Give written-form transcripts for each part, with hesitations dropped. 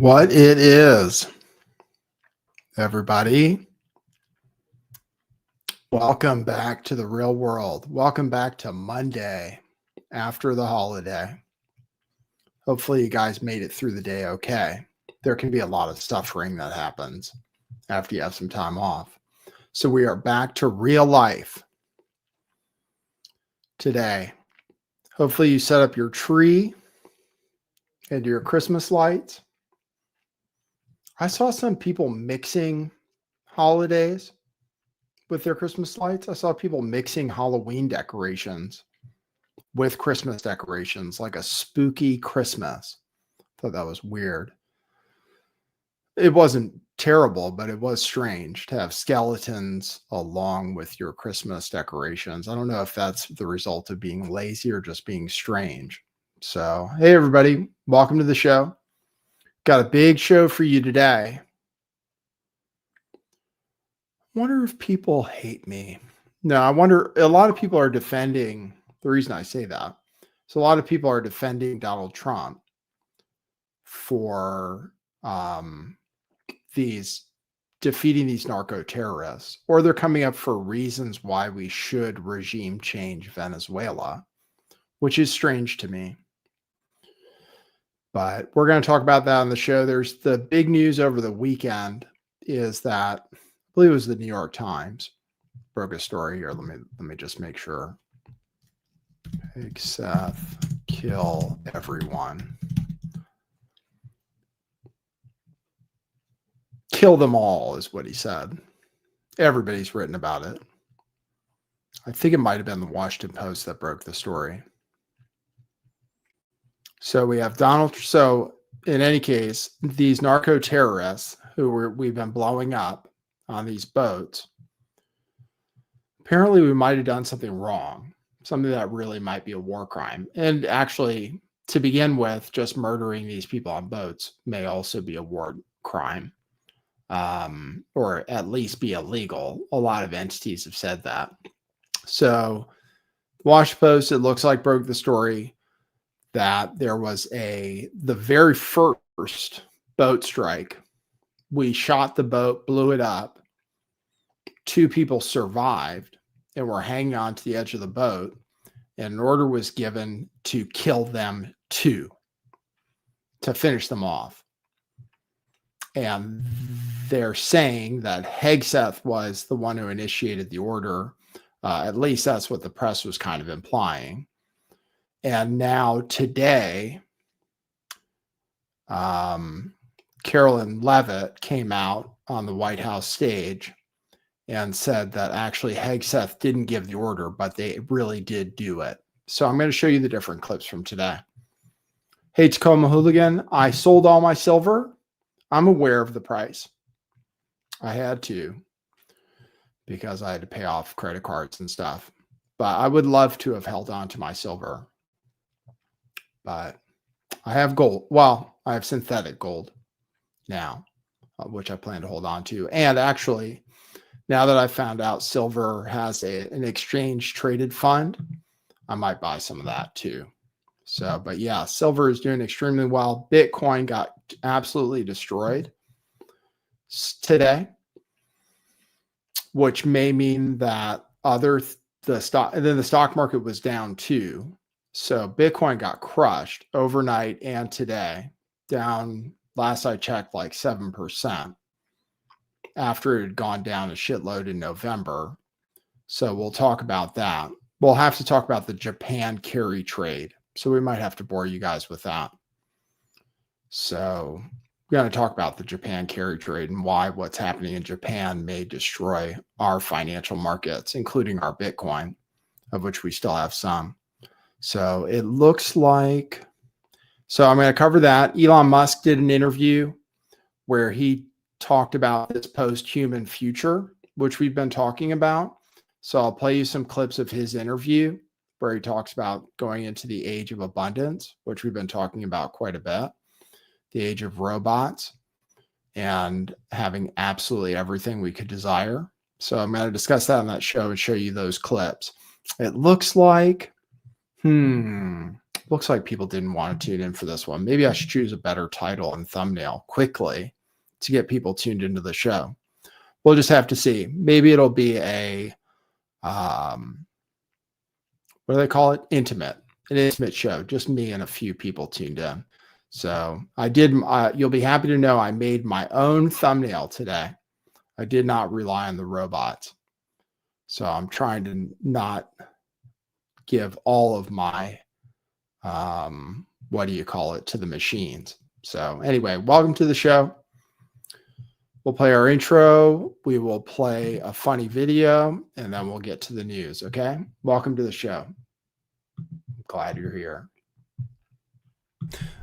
What it is, everybody. Welcome back to the real world. Welcome back to Monday after the holiday. Hopefully you guys made it through the day okay. There can be a lot of suffering that happens after you have some time off. So we are back to real life today. Hopefully you set up your tree and your Christmas lights. I saw some people mixing holidays with their Christmas lights. I saw people mixing Halloween decorations with Christmas decorations, like a spooky Christmas. Thought that was weird. It wasn't terrible, but it was strange to have skeletons along with your Christmas decorations. I don't know if that's the result of being lazy or just being strange. So, hey, everybody, welcome to the show. Got a big show for you today. I wonder if people hate me. No, I wonder, a lot of people are defending, the reason I say that, so a lot of people are defending Donald Trump for defeating these narco terrorists, or they're coming up for reasons why we should regime change Venezuela, which is strange to me. But we're going to talk about that on the show. There's the big news over the weekend is that, I believe it was the New York Times, broke a story here. Let me just make sure. Take Seth, kill everyone. Kill them all is what he said. Everybody's written about it. I think it might have been the Washington Post that broke the story. So we have Donald. So in any case, these narco terrorists who we've been blowing up on these boats, apparently we might have done something wrong, something that really might be a war crime. And actually, to begin with, just murdering these people on boats may also be a war crime, or at least be illegal. A lot of entities have said that. So Washington Post, it looks like, broke the story that there was the very first boat strike. We shot the boat, blew it up. 2 people survived and were hanging on to the edge of the boat. And an order was given to kill them too, to finish them off. And they're saying that Hegseth was the one who initiated the order. At least that's what the press was kind of implying. And now today, Carolyn Leavitt came out on the White House stage and said that actually Hegseth didn't give the order, but they really did do it. So I'm going to show you the different clips from today. Hey, Tacoma Hooligan, I sold all my silver. I'm aware of the price. I had to because I had to pay off credit cards and stuff. But I would love to have held on to my silver. But I have gold. Well, I have synthetic gold now, which I plan to hold on to. And actually, now that I found out silver has an exchange traded fund, I might buy some of that too. So, but yeah, silver is doing extremely well. Bitcoin got absolutely destroyed today, which may mean that the stock market was down too. So Bitcoin got crushed overnight and today, down, last I checked, like 7% after it had gone down a shitload in November. So we'll talk about that. We'll have to talk about the Japan carry trade. So we might have to bore you guys with that. So we're going to talk about the Japan carry trade and why what's happening in Japan may destroy our financial markets, including our Bitcoin, of which we still have some. So it looks like, so I'm going to cover that. Elon Musk did an interview where he talked about this post-human future, which we've been talking about. So I'll play you some clips of his interview where he talks about going into the age of abundance, which we've been talking about quite a bit, the age of robots, and having absolutely everything we could desire. So I'm going to discuss that on that show and show you those clips. It looks like, Looks like people didn't want to tune in for this one. Maybe I should choose a better title and thumbnail quickly to get people tuned into the show. We'll just have to see. Maybe it'll be a, what do they call it? An intimate show. Just me and a few people tuned in. So I did, you'll be happy to know I made my own thumbnail today. I did not rely on the robots. So I'm trying to not give all of my, what do you call it, to the machines. So anyway, welcome to the show. We'll play our intro. We will play a funny video, and then we'll get to the news. Okay. Welcome to the show. I'm glad you're here.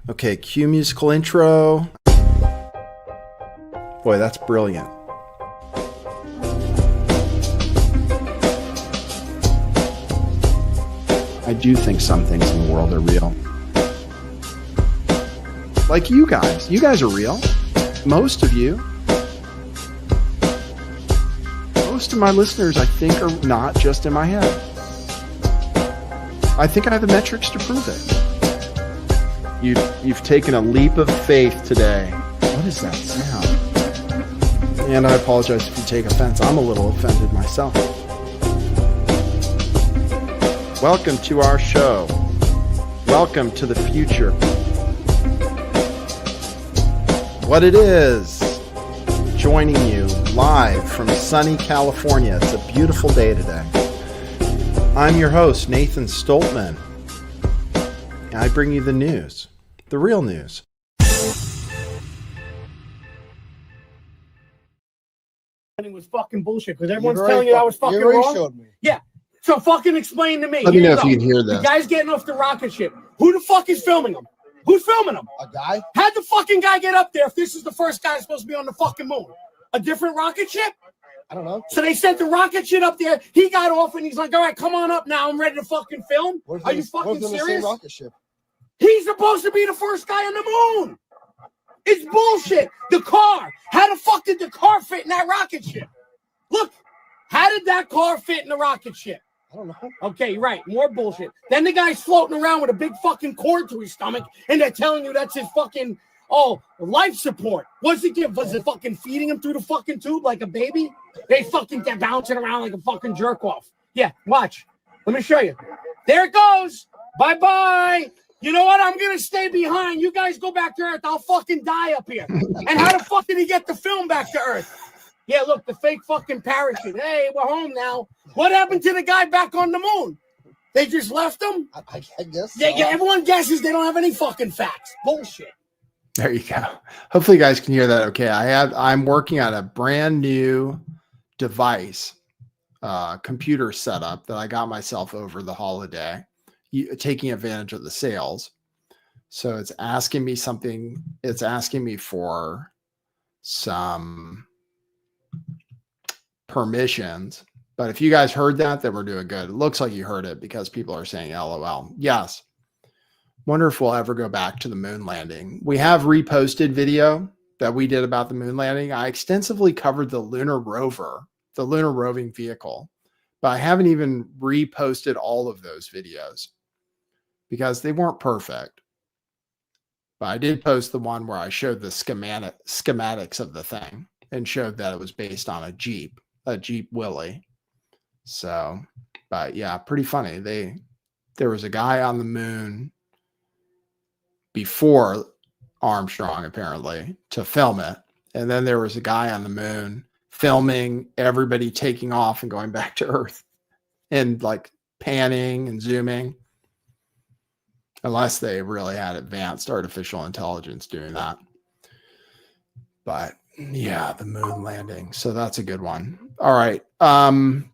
Okay. Cue musical intro. Boy, that's brilliant. I do think some things in the world are real. Like you guys. You guys are real. Most of you. Most of my listeners, I think, are not just in my head. I think I have the metrics to prove it. You've taken a leap of faith today. What is that sound? And I apologize if you take offense. I'm a little offended myself. Welcome to our show. Welcome to the future. What it is, joining you live from sunny California. It's a beautiful day today. I'm your host, Nathan Stoltman. And I bring you the news, the real news. It was fucking bullshit because everyone's telling you I was fucking wrong. Showed me. Yeah. So fucking explain to me. Let me know if you can hear this. The guy's getting off the rocket ship. Who the fuck is filming him? Who's filming him? A guy? How'd the fucking guy get up there if this is the first guy supposed to be on the fucking moon? A different rocket ship? I don't know. So they sent the rocket shit up there. He got off and he's like, all right, come on up now. I'm ready to fucking film. Are you fucking serious? The same rocket ship? He's supposed to be the first guy on the moon. It's bullshit. The car. How the fuck did the car fit in that rocket ship? Look, how did that car fit in the rocket ship? I don't know. Okay, right. More bullshit. Then the guy's floating around with a big fucking cord to his stomach, and they're telling you that's his fucking, life support. Was it fucking feeding him through the fucking tube like a baby? They fucking get bouncing around like a fucking jerk off. Yeah, watch. Let me show you. There it goes. Bye-bye. You know what? I'm going to stay behind. You guys go back to Earth. I'll fucking die up here. And how the fuck did he get the film back to Earth? Yeah, look, the fake fucking parachute. Hey, we're home now. What happened to the guy back on the moon? They just left him? I guess so. Yeah, everyone guesses they don't have any fucking facts. Bullshit. There you go. Hopefully you guys can hear that okay. I'm working on a brand new device, computer setup that I got myself over the holiday, taking advantage of the sales. So it's asking me something. It's asking me for some permissions. But if you guys heard that, then we're doing good. It looks like you heard it because people are saying LOL. Yes. Wonder if we'll ever go back to the moon landing. We have reposted video that we did about the moon landing. I extensively covered the lunar rover, the lunar roving vehicle, but I haven't even reposted all of those videos because they weren't perfect. But I did post the one where I showed the schematics of the thing and showed that it was based on a Jeep Willie. So, but yeah, pretty funny. There was a guy on the moon before Armstrong, apparently, to film it. And then there was a guy on the moon filming everybody taking off and going back to Earth and like panning and zooming. Unless they really had advanced artificial intelligence doing that. But yeah, the moon landing. So that's a good one. All right. The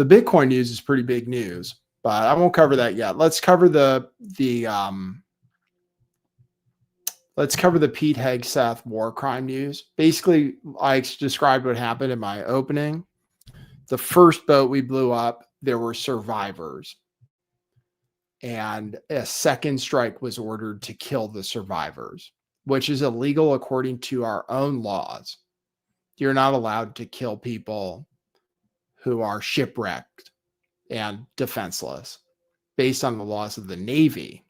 Bitcoin news is pretty big news, but I won't cover that yet. Let's cover the Pete Hegseth war crime news. Basically, I described what happened in my opening. The first boat we blew up, there were survivors. And a second strike was ordered to kill the survivors, which is illegal according to our own laws. You're not allowed to kill people who are shipwrecked and defenseless. based on the laws of the Navy.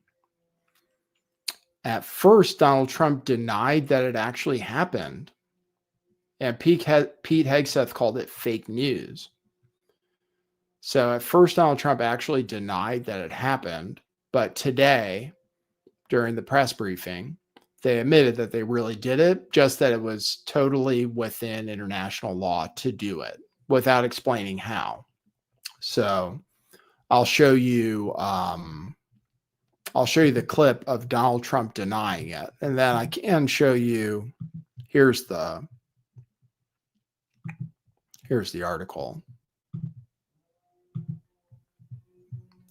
At first, Donald Trump denied that it actually happened. And Pete Hegseth called it fake news. So at first, Donald Trump actually denied that it happened. But today, during the press briefing, they admitted that they really did it, just that it was totally within international law to do it without explaining how. So I'll show you the clip of Donald Trump denying it. And then I can show you, here's the article.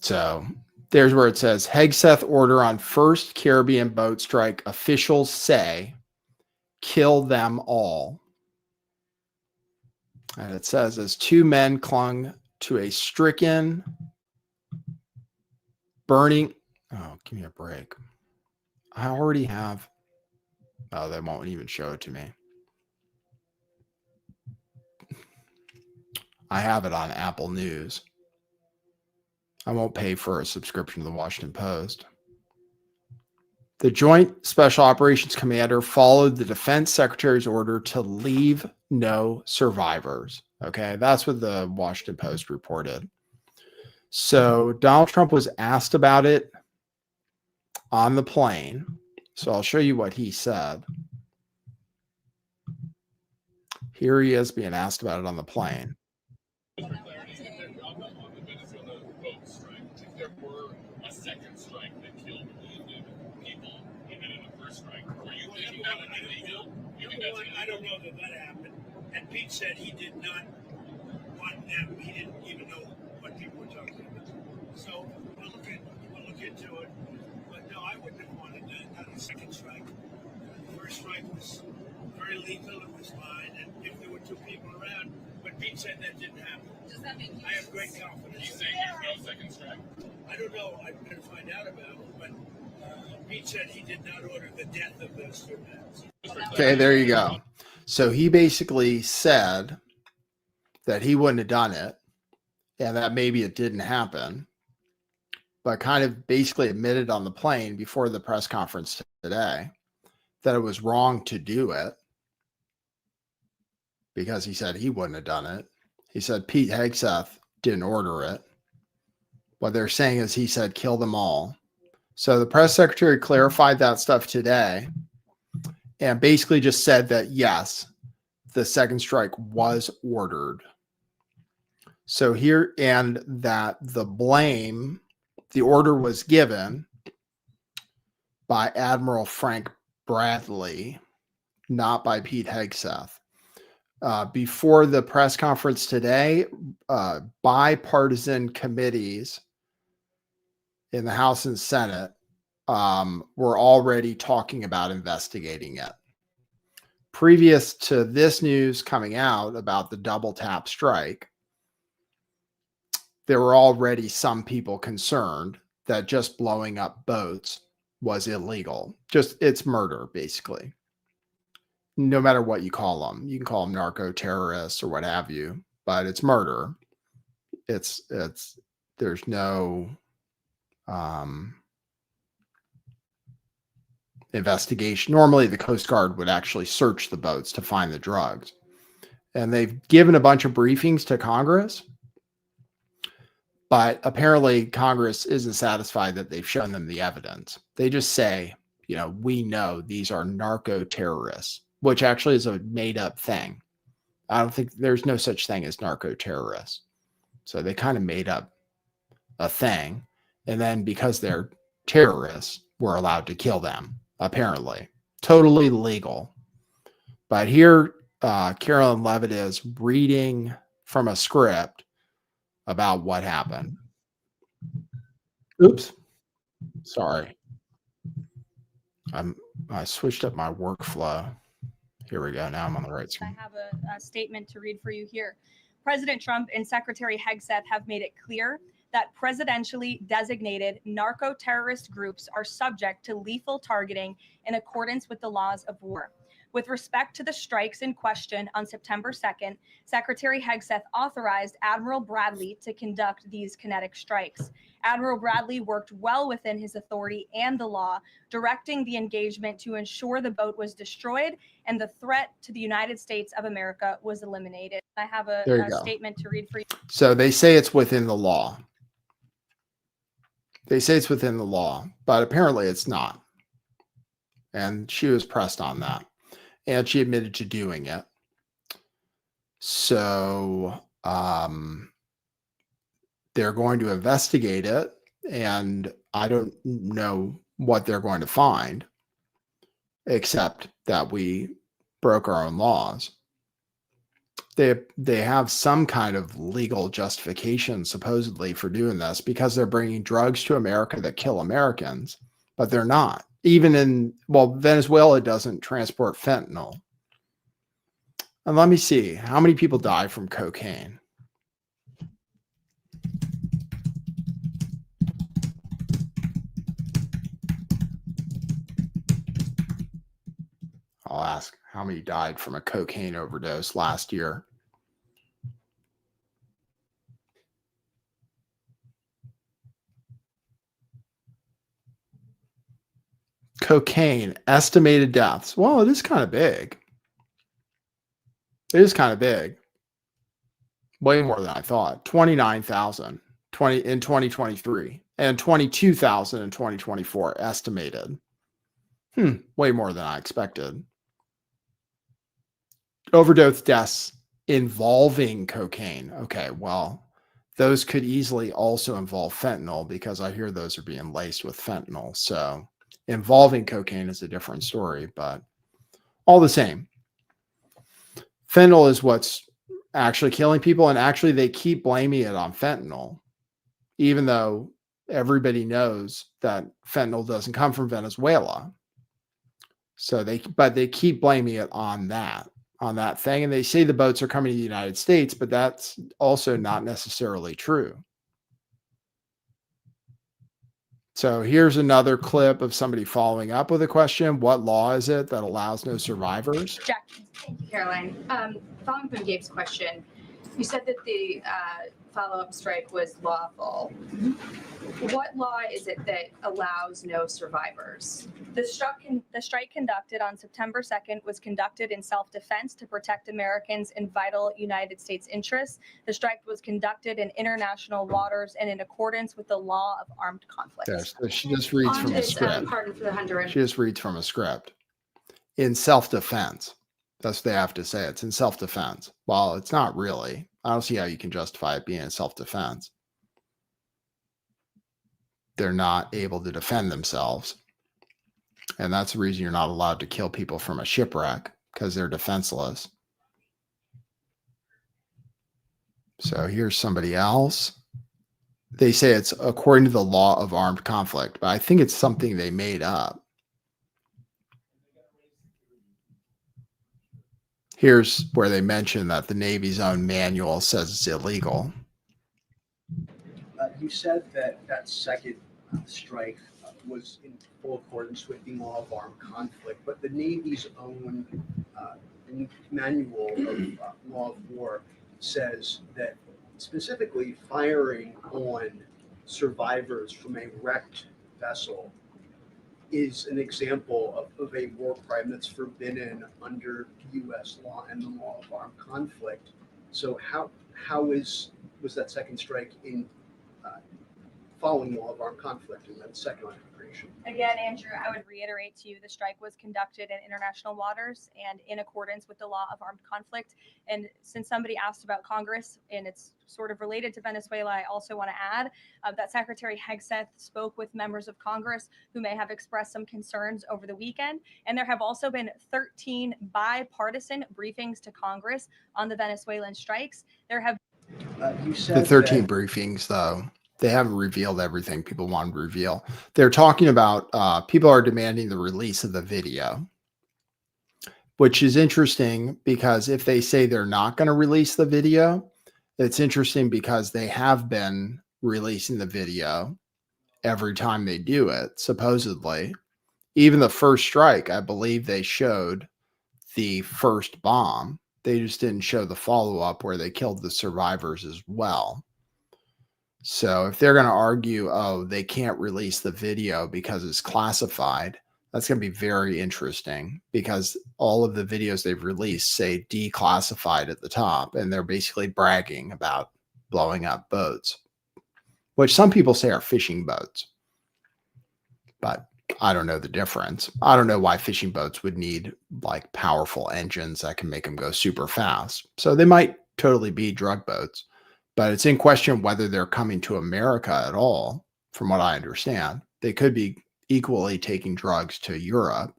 So there's where it says, Hegseth order on first Caribbean boat strike, officials say, kill them all. And it says, as two men clung to a stricken, burning, oh, give me a break. I already have, oh, they won't even show it to me. I have it on Apple News. I won't pay for a subscription to the Washington Post. The Joint Special Operations Commander followed the Defense Secretary's order to leave no survivors. Okay, that's what the Washington Post reported. So Donald Trump was asked about it on the plane. So I'll show you what he said. Here he is being asked about it on the plane. I don't know that happened. And Pete said he did not want them. He didn't even know what people were talking about. So we'll look into it. But no, I wouldn't have wanted that. Not a second strike. The first strike was very lethal. It was fine. And if there were two people around, but Pete said that didn't happen. Does that make you? I have great confidence. You saying there's no second strike? I don't know. I'm going to find out about it. But Pete said he did not order the death of those two men. Okay, there you go. So he basically said that he wouldn't have done it and that maybe it didn't happen, but kind of basically admitted on the plane before the press conference today that it was wrong to do it because he said he wouldn't have done it. He said Pete Hegseth didn't order it. What they're saying is he said kill them all. So the press secretary clarified that stuff today and basically just said that, yes, the second strike was ordered. So here, and that the blame, the order was given by Admiral Frank Bradley, not by Pete Hegseth. Before the press conference today, bipartisan committees in the House and Senate were already talking about investigating it. Previous to this news coming out about the double tap strike, there were already some people concerned that just blowing up boats was illegal. Just it's murder, basically. No matter what you call them. You can call them narco terrorists or what have you, but it's murder. It's there's no investigation. Normally the Coast Guard would actually search the boats to find the drugs. And they've given a bunch of briefings to Congress, but apparently Congress isn't satisfied that they've shown them the evidence. They just say, you know, we know these are narco terrorists, which actually is a made up thing. I don't think there's no such thing as narco terrorists. So they kind of made up a thing. And then because they're terrorists, we're allowed to kill them, apparently. Totally legal. But here, Carolyn Levitt is reading from a script about what happened. Oops. Sorry. I switched up my workflow. Here we go. Now I'm on the right screen. I have a statement to read for you here. President Trump and Secretary Hegseth have made it clear that presidentially designated narco-terrorist groups are subject to lethal targeting in accordance with the laws of war. With respect to the strikes in question on September 2nd, Secretary Hegseth authorized Admiral Bradley to conduct these kinetic strikes. Admiral Bradley worked well within his authority and the law, directing the engagement to ensure the boat was destroyed and the threat to the United States of America was eliminated. I have a statement to read for you. So they say it's within the law. They say it's within the law, but apparently it's not. And she was pressed on that. And she admitted to doing it. So they're going to investigate it. And I don't know what they're going to find, except that we broke our own laws. They have some kind of legal justification supposedly for doing this because they're bringing drugs to America that kill Americans, but they're not. Even in, well, Venezuela doesn't transport fentanyl. And let me see, how many people die from cocaine? I'll ask how many died from a cocaine overdose last year. Cocaine, estimated deaths. Well, it is kind of big. It is kind of big. Way more than I thought. 29,000 in 2023 and 22,000 in 2024 estimated. Way more than I expected. Overdose deaths involving cocaine. Okay, well, those could easily also involve fentanyl because I hear those are being laced with fentanyl. So involving cocaine is a different story, but all the same. Fentanyl is what's actually killing people, and actually they keep blaming it on fentanyl, even though everybody knows that fentanyl doesn't come from Venezuela. So they keep blaming it on that thing, and they say the boats are coming to the United States, but that's also not necessarily true. So here's another clip of somebody following up with a question. What law is it that allows no survivors? Jack, thank you, Caroline. Following from Gabe's question, you said that the follow-up strike was lawful. What law is it that allows no survivors? The strike conducted on September 2nd was conducted in self-defense to protect Americans in vital United States interests. The strike was conducted in international waters and in accordance with the law of armed conflict. Yes, she just reads from a script. Pardon for the Honduran. She just reads from a script. In self-defense. That's what they have to say. It's in self-defense. Well, it's not really. I don't see how you can justify it being in self-defense. They're not able to defend themselves. And that's the reason you're not allowed to kill people from a shipwreck, because they're defenseless. So here's somebody else. They say it's according to the law of armed conflict, but I think it's something they made up. Here's where they mention that the Navy's own manual says it's illegal. You said that second strike was in full accordance with the law of armed conflict, but the Navy's own manual of law of war says that specifically firing on survivors from a wrecked vessel is an example of a war crime that's forbidden under U.S. law and the law of armed conflict. So how was that second strike in following the law of armed conflict and then second line of creation? Again, Andrew, I would reiterate to you the strike was conducted in international waters and in accordance with the law of armed conflict. And since somebody asked about Congress, and it's sort of related to Venezuela, I also want to add that Secretary Hegseth spoke with members of Congress who may have expressed some concerns over the weekend. And there have also been 13 bipartisan briefings to Congress on the Venezuelan strikes. There have You said the 13 briefings, though. They haven't revealed everything people wanted to reveal. They're talking about people are demanding the release of the video, which is interesting because if they say they're not going to release the video, it's interesting because they have been releasing the video every time they do it, supposedly. Even the first strike, I believe they showed the first bomb. They just didn't show the follow-up where they killed the survivors as well. So if they're going to argue, oh, they can't release the video because it's classified, that's going to be very interesting, because all of the videos they've released say declassified at the top, and they're basically bragging about blowing up boats, which some people say are fishing boats. But I don't know the difference. I don't know why fishing boats would need like powerful engines that can make them go super fast. So they might totally be drug boats, but it's in question whether they're coming to America at all. From what I understand, they could be equally taking drugs to Europe.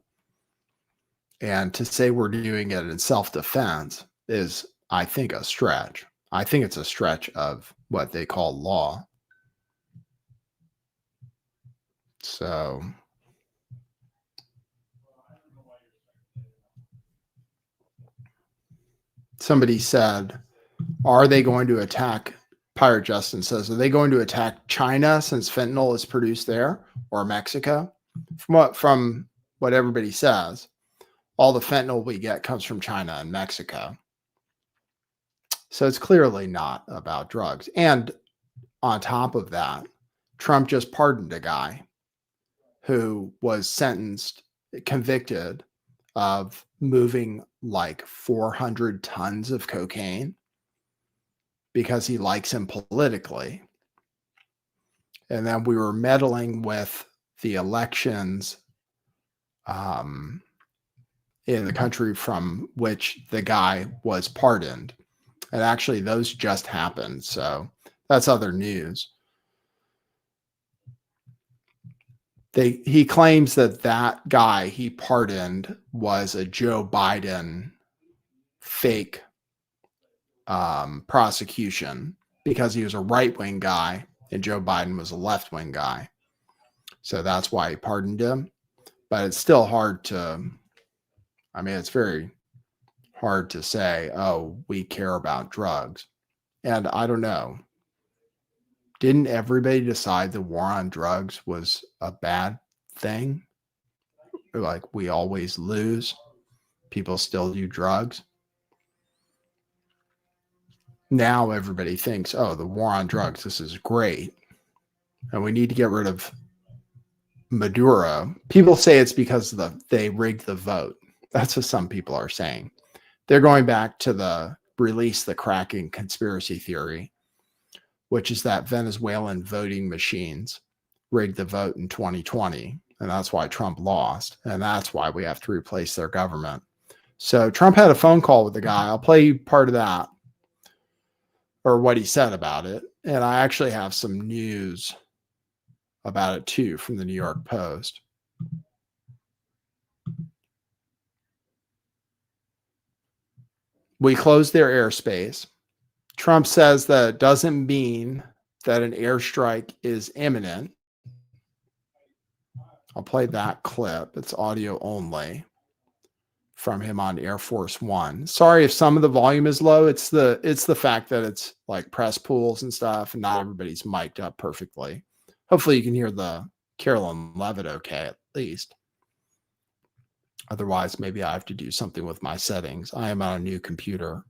And to say we're doing it in self-defense is, I think, a stretch. I think it's a stretch of what they call law. So somebody said, are they going to attack? Pirate Justin says, are they going to attack China since fentanyl is produced there, or Mexico? From what everybody says, all the fentanyl we get comes from China and Mexico. So it's clearly not about drugs. And on top of that, Trump just pardoned a guy who was convicted of moving like 400 tons of cocaine because he likes him politically. And then we were meddling with the elections in the country from which the guy was pardoned. And actually, those just happened. So that's other news. He claims that that guy he pardoned was a Joe Biden fake prosecution because he was a right-wing guy and Joe Biden was a left-wing guy. So that's why he pardoned him. But it's still hard to, I mean, it's very hard to say, oh, we care about drugs. And I don't know. Didn't everybody decide the war on drugs was a bad thing? Like, we always lose. People still do drugs. Now everybody thinks, oh, the war on drugs, this is great. And we need to get rid of Maduro. People say it's because they rigged the vote. That's what some people are saying. They're going back to the Kraken conspiracy theory, which is that Venezuelan voting machines rigged the vote in 2020. And that's why Trump lost. And that's why we have to replace their government. So Trump had a phone call with the guy. I'll play you part of that, or what he said about it. And I actually have some news about it too from the New York Post. We closed their airspace. Trump says that it doesn't mean that an airstrike is imminent. I'll play that clip. It's audio only from him on Air Force One. Sorry if some of the volume is low. It's the fact that it's like press pools and stuff, and not everybody's mic'd up perfectly. Hopefully you can hear the Carolyn Levitt okay, at least. Otherwise, maybe I have to do something with my settings. I am on a new computer.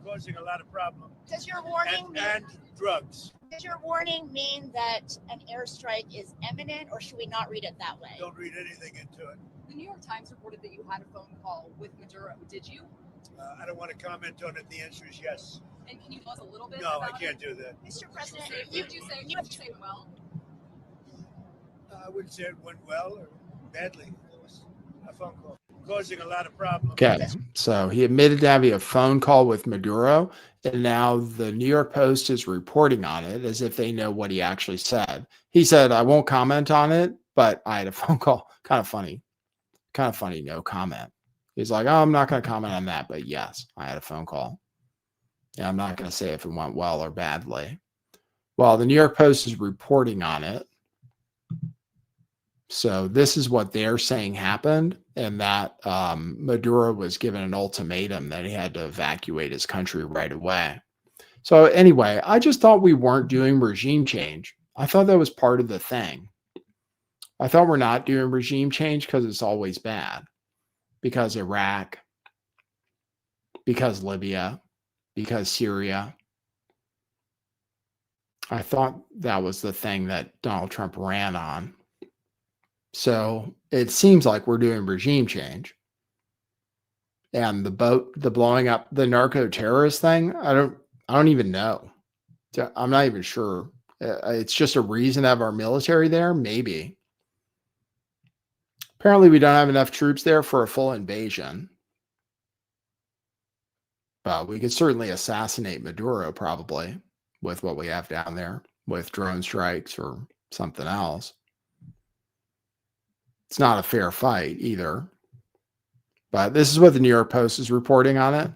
Causing a lot of problems. Does your warning and drugs. Does your warning mean that an airstrike is imminent, or should we not read it that way? Don't read anything into it. The New York Times reported that you had a phone call with Maduro. Did you? I don't want to comment on it. The answer is yes. And can you tell us a little bit No, about I can't do that. Mr. President, Would you say it well? I wouldn't say it went well or badly. It was a phone call causing a lot of problems. Okay, so he admitted to having a phone call with Maduro, and now the New York Post is reporting on it as if they know what he actually said. He said, I won't comment on it, but I had a phone call. Kind of funny, no comment. He's like, oh, I'm not going to comment on that, but yes, I had a phone call. And I'm not going to say if it went well or badly. Well, the New York Post is reporting on it. So this is what they're saying happened, and that Maduro was given an ultimatum that he had to evacuate his country right away. So anyway, I just thought we weren't doing regime change. I thought that was part of the thing. I thought we're not doing regime change because it's always bad. because Iraq, because Libya, because Syria. I thought that was the thing that Donald Trump ran on. So it seems like we're doing regime change. And the blowing up the narco terrorist thing, I don't even know. I'm not even sure. It's just a reason to have our military there, maybe. Apparently, we don't have enough troops there for a full invasion. But we could certainly assassinate Maduro, probably, with what we have down there, with drone strikes or something else. It's not a fair fight either. But this is what the New York Post is reporting on it.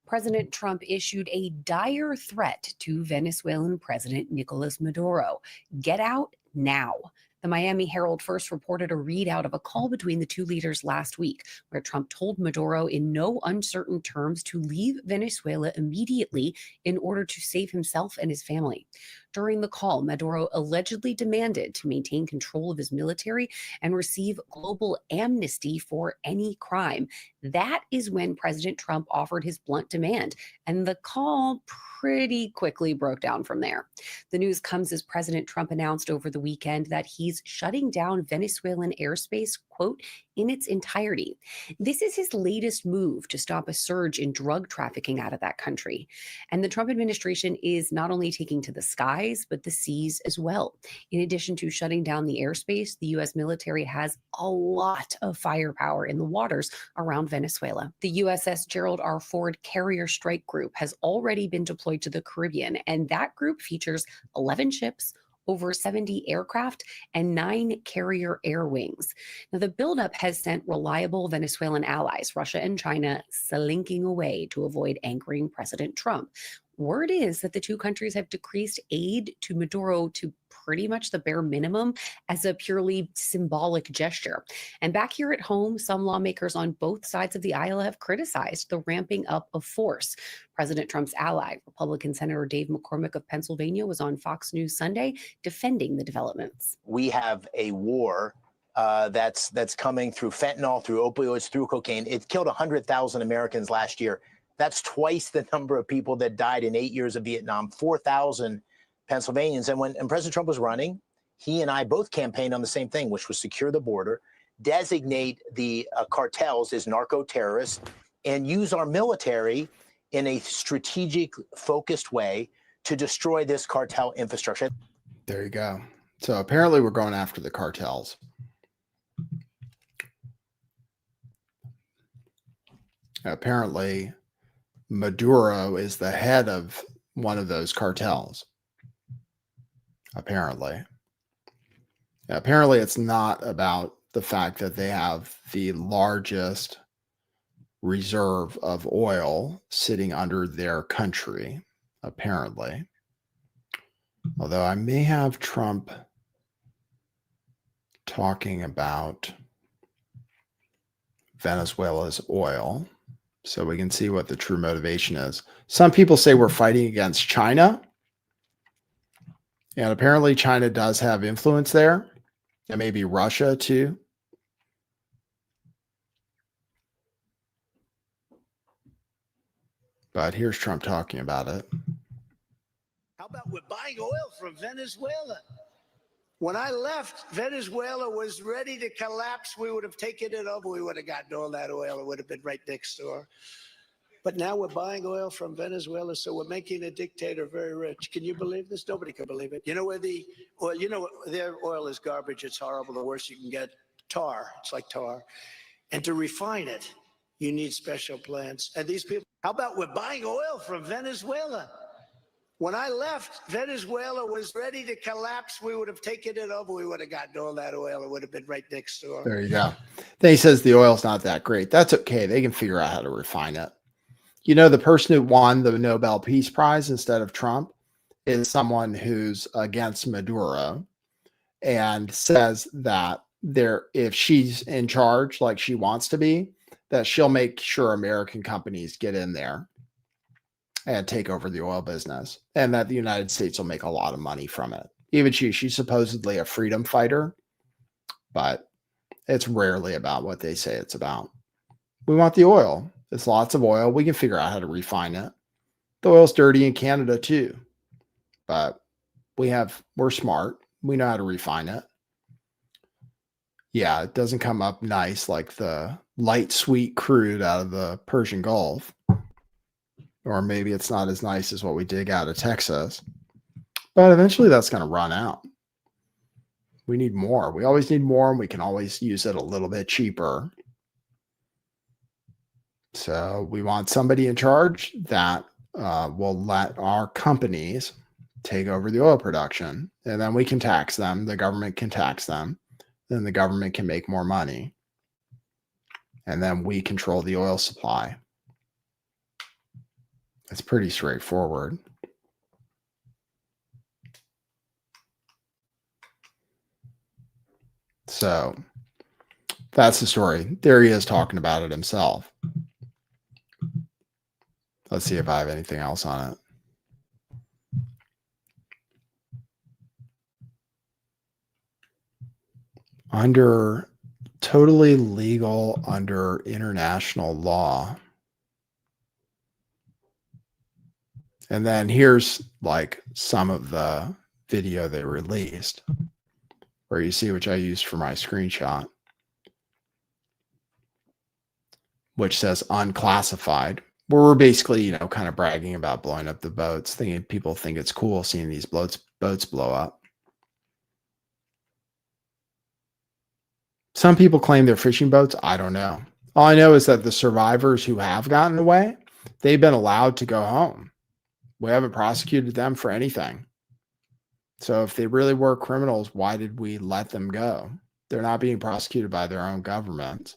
President Trump issued a dire threat to Venezuelan President Nicolas Maduro. Get out now. The Miami Herald first reported a readout of a call between the two leaders last week, where Trump told Maduro in no uncertain terms to leave Venezuela immediately in order to save himself and his family. During the call, Maduro allegedly demanded to maintain control of his military and receive global amnesty for any crime. That is when President Trump offered his blunt demand, and the call pretty quickly broke down from there. The news comes as President Trump announced over the weekend that he's shutting down Venezuelan airspace, quote, in its entirety. This is his latest move to stop a surge in drug trafficking out of that country. And the Trump administration is not only taking to the skies, but the seas as well. In addition to shutting down the airspace, the U.S. military has a lot of firepower in the waters around Venezuela. The USS Gerald R. Ford Carrier Strike Group has already been deployed to the Caribbean, and that group features 11 ships, over 70 aircraft, and 9 carrier air wings. Now, the buildup has sent reliable Venezuelan allies, Russia and China, slinking away to avoid angering President Trump. Word is that the two countries have decreased aid to Maduro to pretty much the bare minimum as a purely symbolic gesture. And back here at home, some lawmakers on both sides of the aisle have criticized the ramping up of force. President Trump's ally, Republican Senator Dave McCormick of Pennsylvania, was on Fox News Sunday defending the developments. We have a war that's coming through fentanyl, through opioids, through cocaine. It killed 100,000 Americans last year. That's twice the number of people that died in 8 years of Vietnam, 4,000 Pennsylvanians. And when President Trump was running, he and I both campaigned on the same thing, which was secure the border, designate the cartels as narco-terrorists, and use our military in a strategic, focused way to destroy this cartel infrastructure. There you go. So apparently we're going after the cartels. Apparently Maduro is the head of one of those cartels. Apparently it's not about the fact that they have the largest reserve of oil sitting under their country, apparently. Although I may have Trump talking about Venezuela's oil, so we can see what the true motivation is. Some people say we're fighting against China, and apparently China does have influence there, and maybe Russia too. But here's Trump talking about it. How about we're buying oil from Venezuela? When I left, Venezuela was ready to collapse. We would have taken it over. We would have gotten all that oil. It would have been right next door. But now we're buying oil from Venezuela, so we're making a dictator very rich. Can you believe this? Nobody can believe it. You know where the oil, their oil is garbage. It's horrible. The worst you can get, tar. It's like tar. And to refine it, you need special plants. And these people, how about we're buying oil from Venezuela? When I left, Venezuela was ready to collapse. We would have taken it over. We would have gotten all that oil. It would have been right next door. There you go. Then he says the oil's not that great. That's okay. They can figure out how to refine it. You know, the person who won the Nobel Peace Prize instead of Trump is someone who's against Maduro and says that if she's in charge, like she wants to be, that she'll make sure American companies get in there and take over the oil business, and that the United States will make a lot of money from it. Even she's supposedly a freedom fighter, but It's rarely about what they say it's about. We want the oil. It's lots of oil. We can figure out how to refine it. The oil's dirty in Canada too, but we're smart. We know how to refine it. Yeah, it doesn't come up nice like the light sweet crude out of the Persian Gulf. Or maybe it's not as nice as what we dig out of Texas. But eventually that's going to run out. We need more. We always need more, and we can always use it a little bit cheaper. So we want somebody in charge that will let our companies take over the oil production, and then we can tax them. The government can tax them. Then the government can make more money. And then we control the oil supply. It's pretty straightforward. So that's the story. There he is talking about it himself. Let's see if I have anything else on it. Under totally legal under international law. And then here's like some of the video they released where you see, which I used for my screenshot, which says unclassified, where we're basically, kind of bragging about blowing up the boats, thinking people think it's cool seeing these boats blow up. Some people claim they're fishing boats. I don't know. All I know is that the survivors who have gotten away, they've been allowed to go home. We haven't prosecuted them for anything. So if they really were criminals, why did we let them go? They're not being prosecuted by their own government.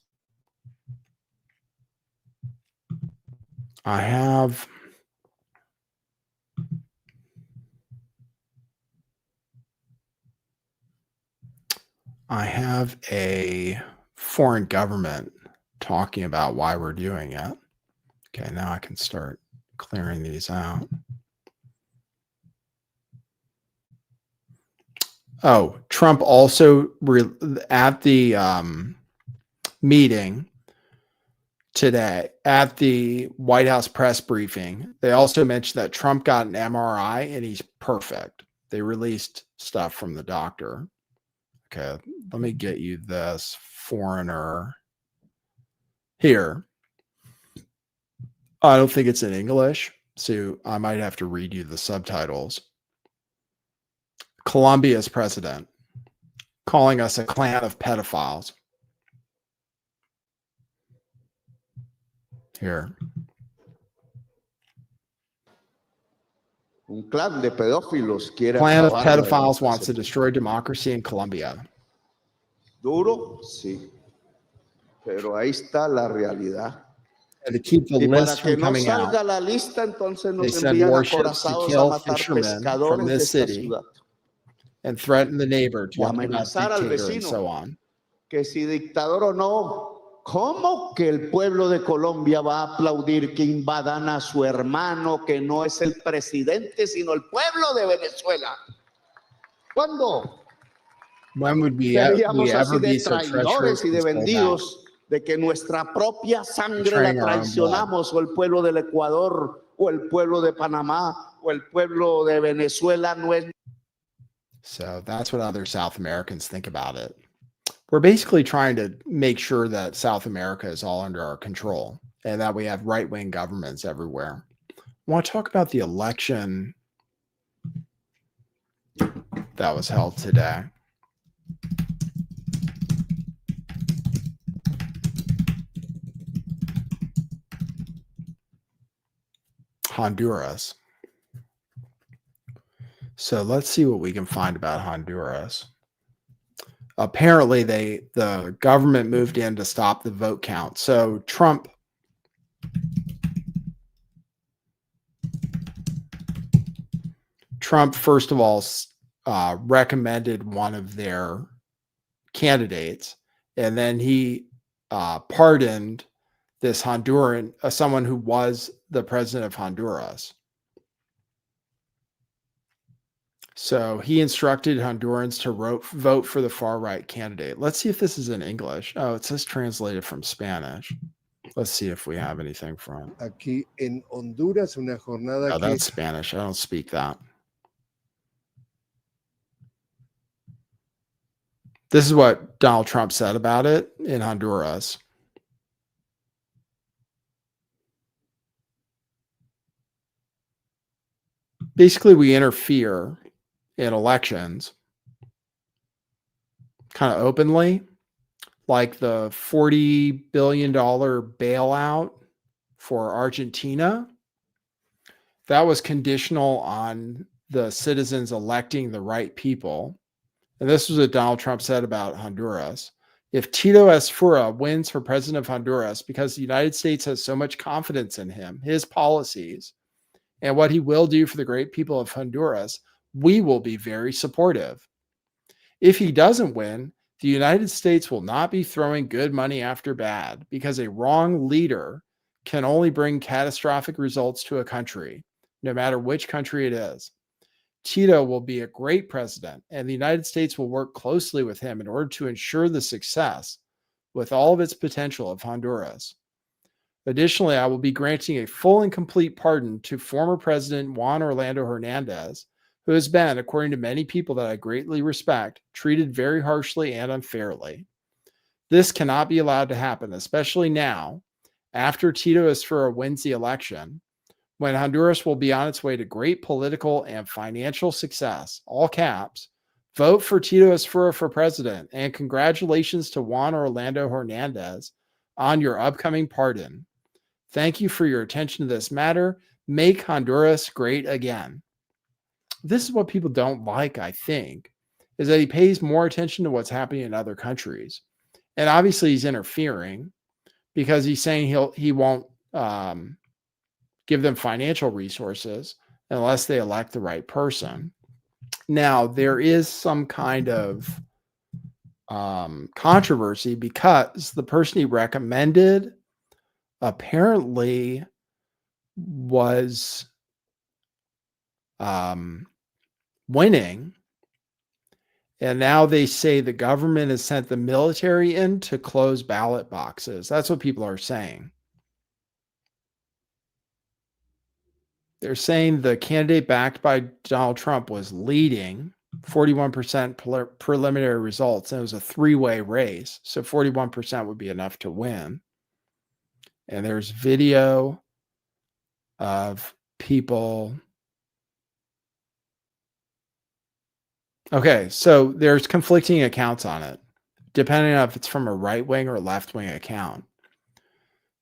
I have a foreign government talking about why we're doing it. Okay, now I can start clearing these out. Oh, Trump also at the meeting today, at the White House press briefing, they also mentioned that Trump got an MRI and he's perfect. They released stuff from the doctor. Okay, let me get you this foreigner here. I don't think it's in English, so I might have to read you the subtitles. Colombia's president calling us a clan of pedophiles. Here. Un clan de pedófilos quiere Clan of acabar la pedophiles wants to democracia. destroy democracy in Colombia. Duro, sí. Pero ahí está la realidad. And to keep the Y para list que from no coming out, salga la lista, entonces they nos send envían warships to acorazados a kill matar fishermen from pescadores de this esta city ciudad. and threaten the neighbor, Y talking about amenazar al dictator and vecino so on. que si dictador o no, ¿cómo que el pueblo de Colombia va a aplaudir que invadan a su hermano, que no es el presidente, sino el pueblo de Venezuela? ¿Cuándo? When would we Seríamos así ever de be so treacherous traidores y and de so bad? vendidos de que nuestra propia sangre la Betraying our own traicionamos, o el pueblo del Ecuador, o el pueblo de Panamá, o el pueblo de Venezuela no es. So that's what other South Americans think about it. We're basically trying to make sure that South America is all under our control and that we have right-wing governments everywhere. I want to talk about the election that was held today. Honduras. So let's see what we can find about Honduras. Apparently, the government moved in to stop the vote count. So Trump first of all recommended one of their candidates, and then he pardoned this Honduran, someone who was the president of Honduras. So he instructed Hondurans to vote for the far-right candidate. Let's see if this is in English. Oh, it says translated from Spanish. Let's see if we have anything from. Aquí en Honduras, una jornada Oh, que that's Spanish. I don't speak that. This is what Donald Trump said about it in Honduras. Basically, we interfere in elections kind of openly, like the $40 billion bailout for Argentina. That was conditional on the citizens electing the right people. And this was what Donald Trump said about Honduras. If Tito Asfura wins for president of Honduras because the United States has so much confidence in him, his policies, and what he will do for the great people of Honduras, we will be very supportive. If he doesn't win, the United States will not be throwing good money after bad, because a wrong leader can only bring catastrophic results to a country, no matter which country it is. Tito will be a great president, and the United States will work closely with him in order to ensure the success with all of its potential of Honduras. Additionally, I will be granting a full and complete pardon to former President Juan Orlando Hernandez, who has been, according to many people that I greatly respect, treated very harshly and unfairly. This cannot be allowed to happen, especially now, after Tito Asfura wins the election, when Honduras will be on its way to great political and financial success. All caps. Vote for Tito Asfura for president, and congratulations to Juan Orlando Hernandez on your upcoming pardon. Thank you for your attention to this matter. Make Honduras great again. This is what people don't like, I think, is that he pays more attention to what's happening in other countries. And obviously he's interfering because he's saying he won't give them financial resources unless they elect the right person. Now, there is some kind of controversy because the person he recommended apparently was winning. And now they say the government has sent the military in to close ballot boxes. That's what people are saying. They're saying the candidate backed by Donald Trump was leading 41% preliminary results. And it was a three-way race. So 41% would be enough to win. And there's video of people. Okay, so there's conflicting accounts on it, depending on if it's from a right-wing or left-wing account.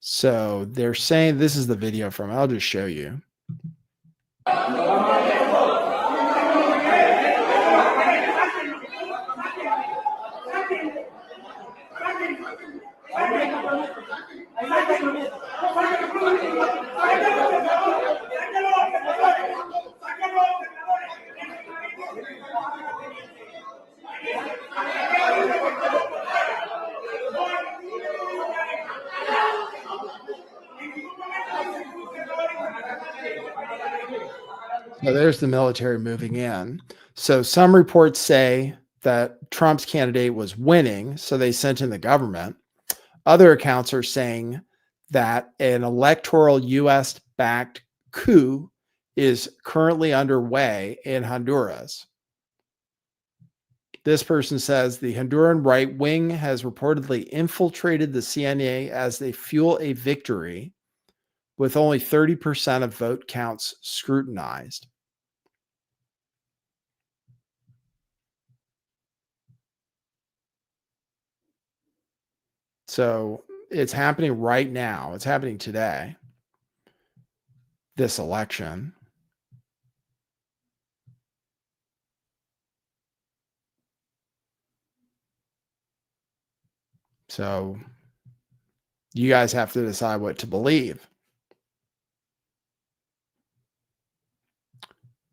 So they're saying, this is the video from, I'll just show you. So there's the military moving in. So some reports say that Trump's candidate was winning, so they sent in the government. Other accounts are saying that an electoral U.S.-backed coup is currently underway in Honduras. This person says the Honduran right wing has reportedly infiltrated the CNA as they fuel a victory, with only 30% of vote counts scrutinized. So it's happening right now. It's happening today, this election. So you guys have to decide what to believe.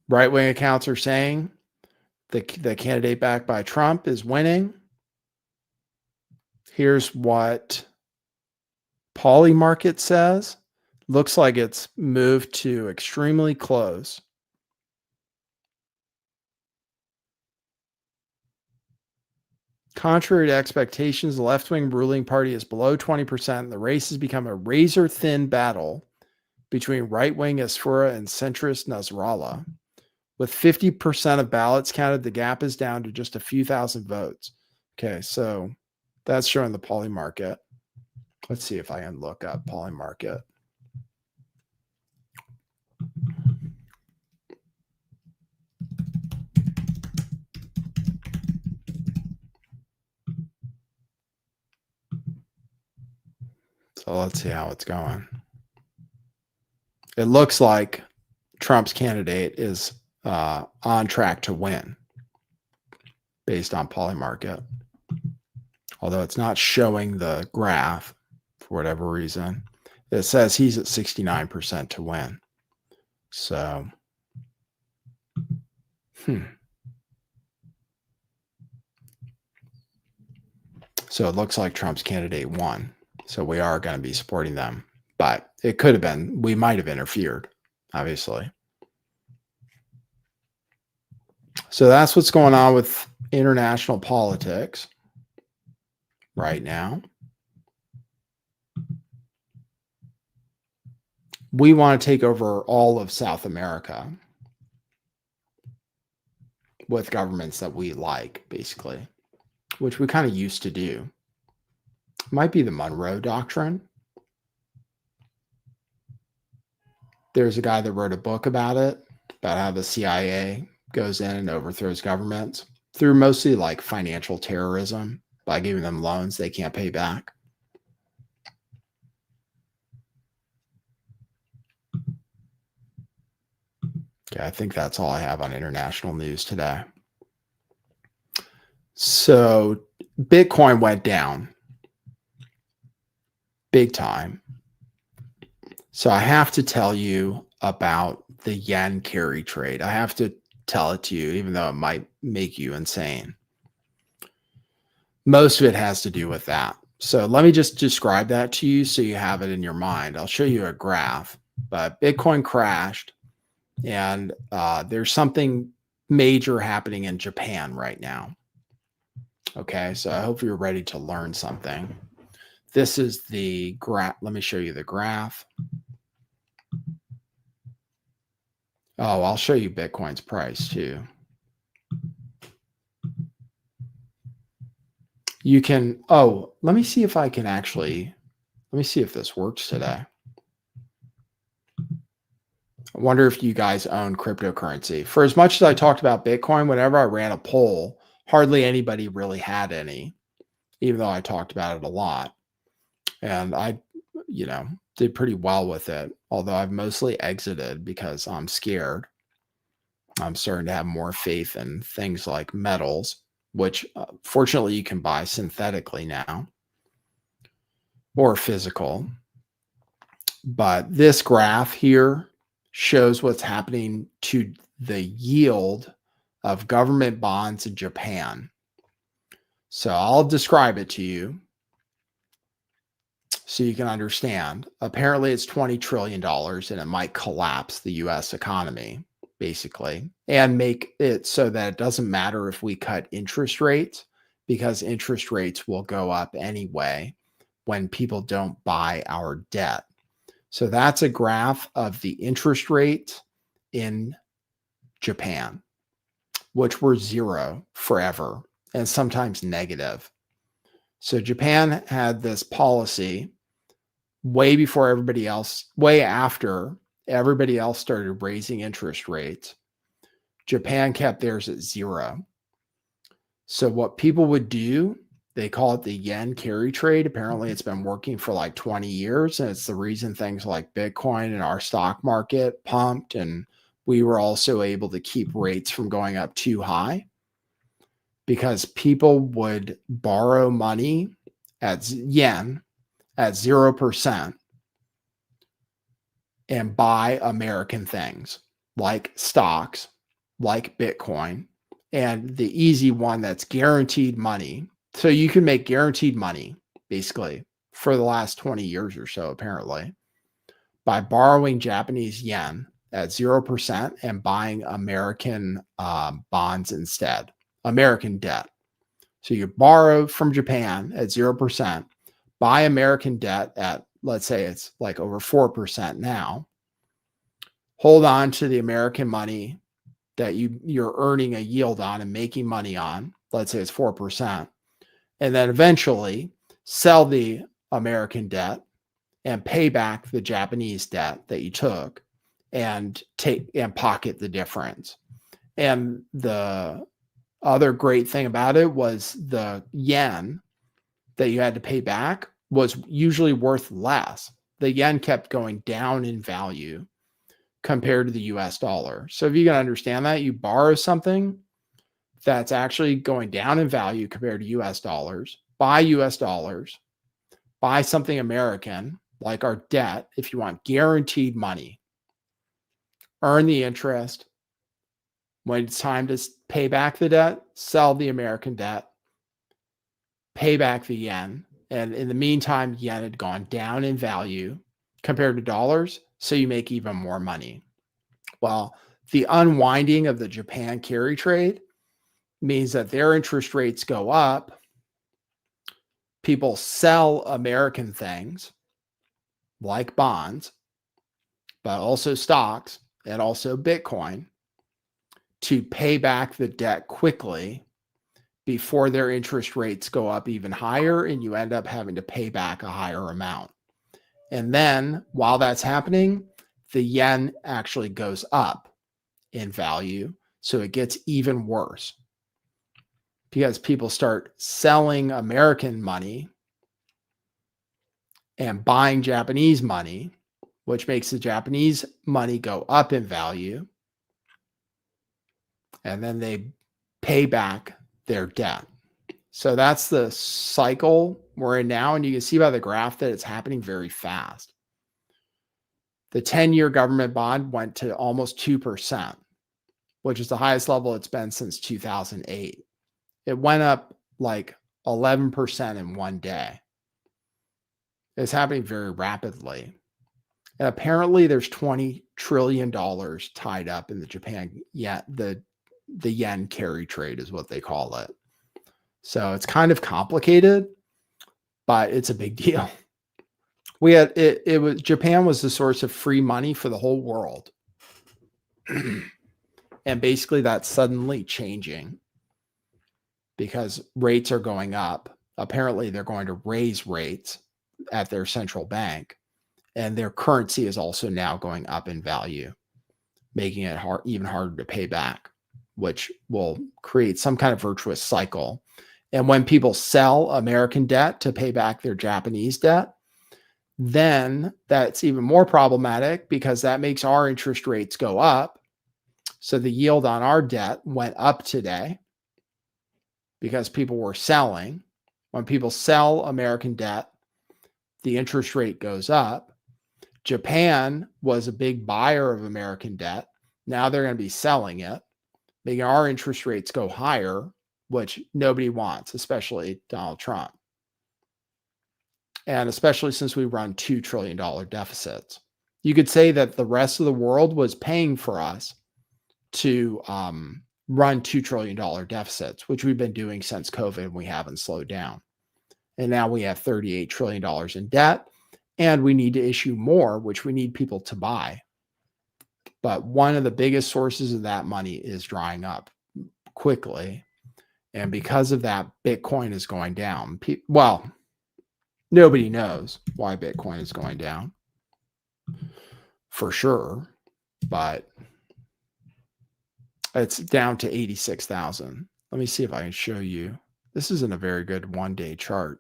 Right-wing accounts are saying the candidate backed by Trump is winning. Here's what Polymarket says. Looks like it's moved to extremely close. Contrary to expectations, the left-wing ruling party is below 20%. The race has become a razor-thin battle between right-wing Asfura and centrist Nasrallah. With 50% of ballots counted, the gap is down to just a few thousand votes. Okay, so that's showing the Poly market. Let's see if I can look up Poly market. So let's see how it's going. It looks like Trump's candidate is on track to win based on Poly market. Although it's not showing the graph for whatever reason. It says he's at 69% to win. So, So it looks like Trump's candidate won. So we are going to be supporting them. But it could have been, we might have interfered, obviously. So that's what's going on with international politics right now. We want to take over all of South America with governments that we like, basically, which we kind of used to do. It might be the Monroe Doctrine. There's a guy that wrote a book about it, about how the CIA goes in and overthrows governments through mostly like financial terrorism by giving them loans they can't pay back. Okay, I think that's all I have on international news today. So Bitcoin went down big time. So I have to tell you about the yen carry trade. I have to tell it to you, even though it might make you insane. Most of it has to do with that. So let me just describe that to you so you have it in your mind. I'll show you a graph, but Bitcoin crashed, and there's something major happening in Japan right now. Okay, so I hope you're ready to learn something. This is the graph. Let me show you the graph. Oh, I'll show you Bitcoin's price too. You can, let me see if I can actually, let me see if this works today. I wonder if you guys own cryptocurrency. For as much as I talked about Bitcoin, whenever I ran a poll, hardly anybody really had any, even though I talked about it a lot. And I, did pretty well with it, although I've mostly exited because I'm scared. I'm starting to have more faith in things like metals, which fortunately you can buy synthetically now or physical. But this graph here shows what's happening to the yield of government bonds in Japan. So I'll describe it to you so you can understand. Apparently it's $20 trillion and it might collapse the US economy, basically, and make it so that it doesn't matter if we cut interest rates, because interest rates will go up anyway when people don't buy our debt. So that's a graph of the interest rate in Japan, which were zero forever and sometimes negative. So Japan had this policy way before everybody else, way after everybody else started raising interest rates. Japan kept theirs at zero. So what people would do, they call it the yen carry trade. Apparently it's been working for like 20 years. And it's the reason things like Bitcoin and our stock market pumped. And we were also able to keep rates from going up too high, because people would borrow money at yen at 0% and buy American things like stocks, like Bitcoin, and the easy one that's guaranteed money. So you can make guaranteed money basically for the last 20 years or so, apparently, by borrowing Japanese yen at 0% and buying American bonds instead, American debt. So you borrow from Japan at 0%, buy American debt at, let's say it's like over 4% now, hold on to the American money that you're earning a yield on and making money on, let's say it's 4%, and then eventually sell the American debt and pay back the Japanese debt that you took and pocket the difference. And the other great thing about it was the yen that you had to pay back was usually worth less. The yen kept going down in value compared to the US dollar. So if you can understand that, you borrow something that's actually going down in value compared to US dollars, buy US dollars, buy something American, like our debt, if you want guaranteed money, earn the interest. When it's time to pay back the debt, sell the American debt, pay back the yen. And in the meantime, yen had gone down in value compared to dollars, so you make even more money. Well, the unwinding of the Japan carry trade means that their interest rates go up. People sell American things like bonds, but also stocks and also Bitcoin to pay back the debt quickly before their interest rates go up even higher, and you end up having to pay back a higher amount. And then while that's happening, the yen actually goes up in value. So it gets even worse because people start selling American money and buying Japanese money, which makes the Japanese money go up in value. And then they pay back their debt. So that's the cycle we're in now. And you can see by the graph that it's happening very fast. The 10-year government bond went to almost 2%, which is the highest level it's been since 2008. It went up like 11% in one day. It's happening very rapidly. And apparently there's $20 trillion tied up in the Japan, the yen carry trade is what they call it. So it's kind of complicated, but it's a big deal. We had it was Japan was the source of free money for the whole world. And basically that's suddenly changing because rates are going up. Apparently they're going to raise rates at their central bank, and their currency is also now going up in value, making it even harder to pay back, which will create some kind of virtuous cycle. And when people sell American debt to pay back their Japanese debt, then that's even more problematic because that makes our interest rates go up. So the yield on our debt went up today because people were selling. When people sell American debt, the interest rate goes up. Japan was a big buyer of American debt. Now they're going to be selling it, making our interest rates go higher, which nobody wants, especially Donald Trump. And especially since we run $2 trillion deficits. You could say that the rest of the world was paying for us to run $2 trillion deficits, which we've been doing since COVID and we haven't slowed down. And now we have $38 trillion in debt, and we need to issue more, which we need people to buy. But one of the biggest sources of that money is drying up quickly. And because of that, Bitcoin is going down. Well, nobody knows why Bitcoin is going down for sure, but it's down to 86,000. Let me see if I can show you. This isn't a very good one-day chart.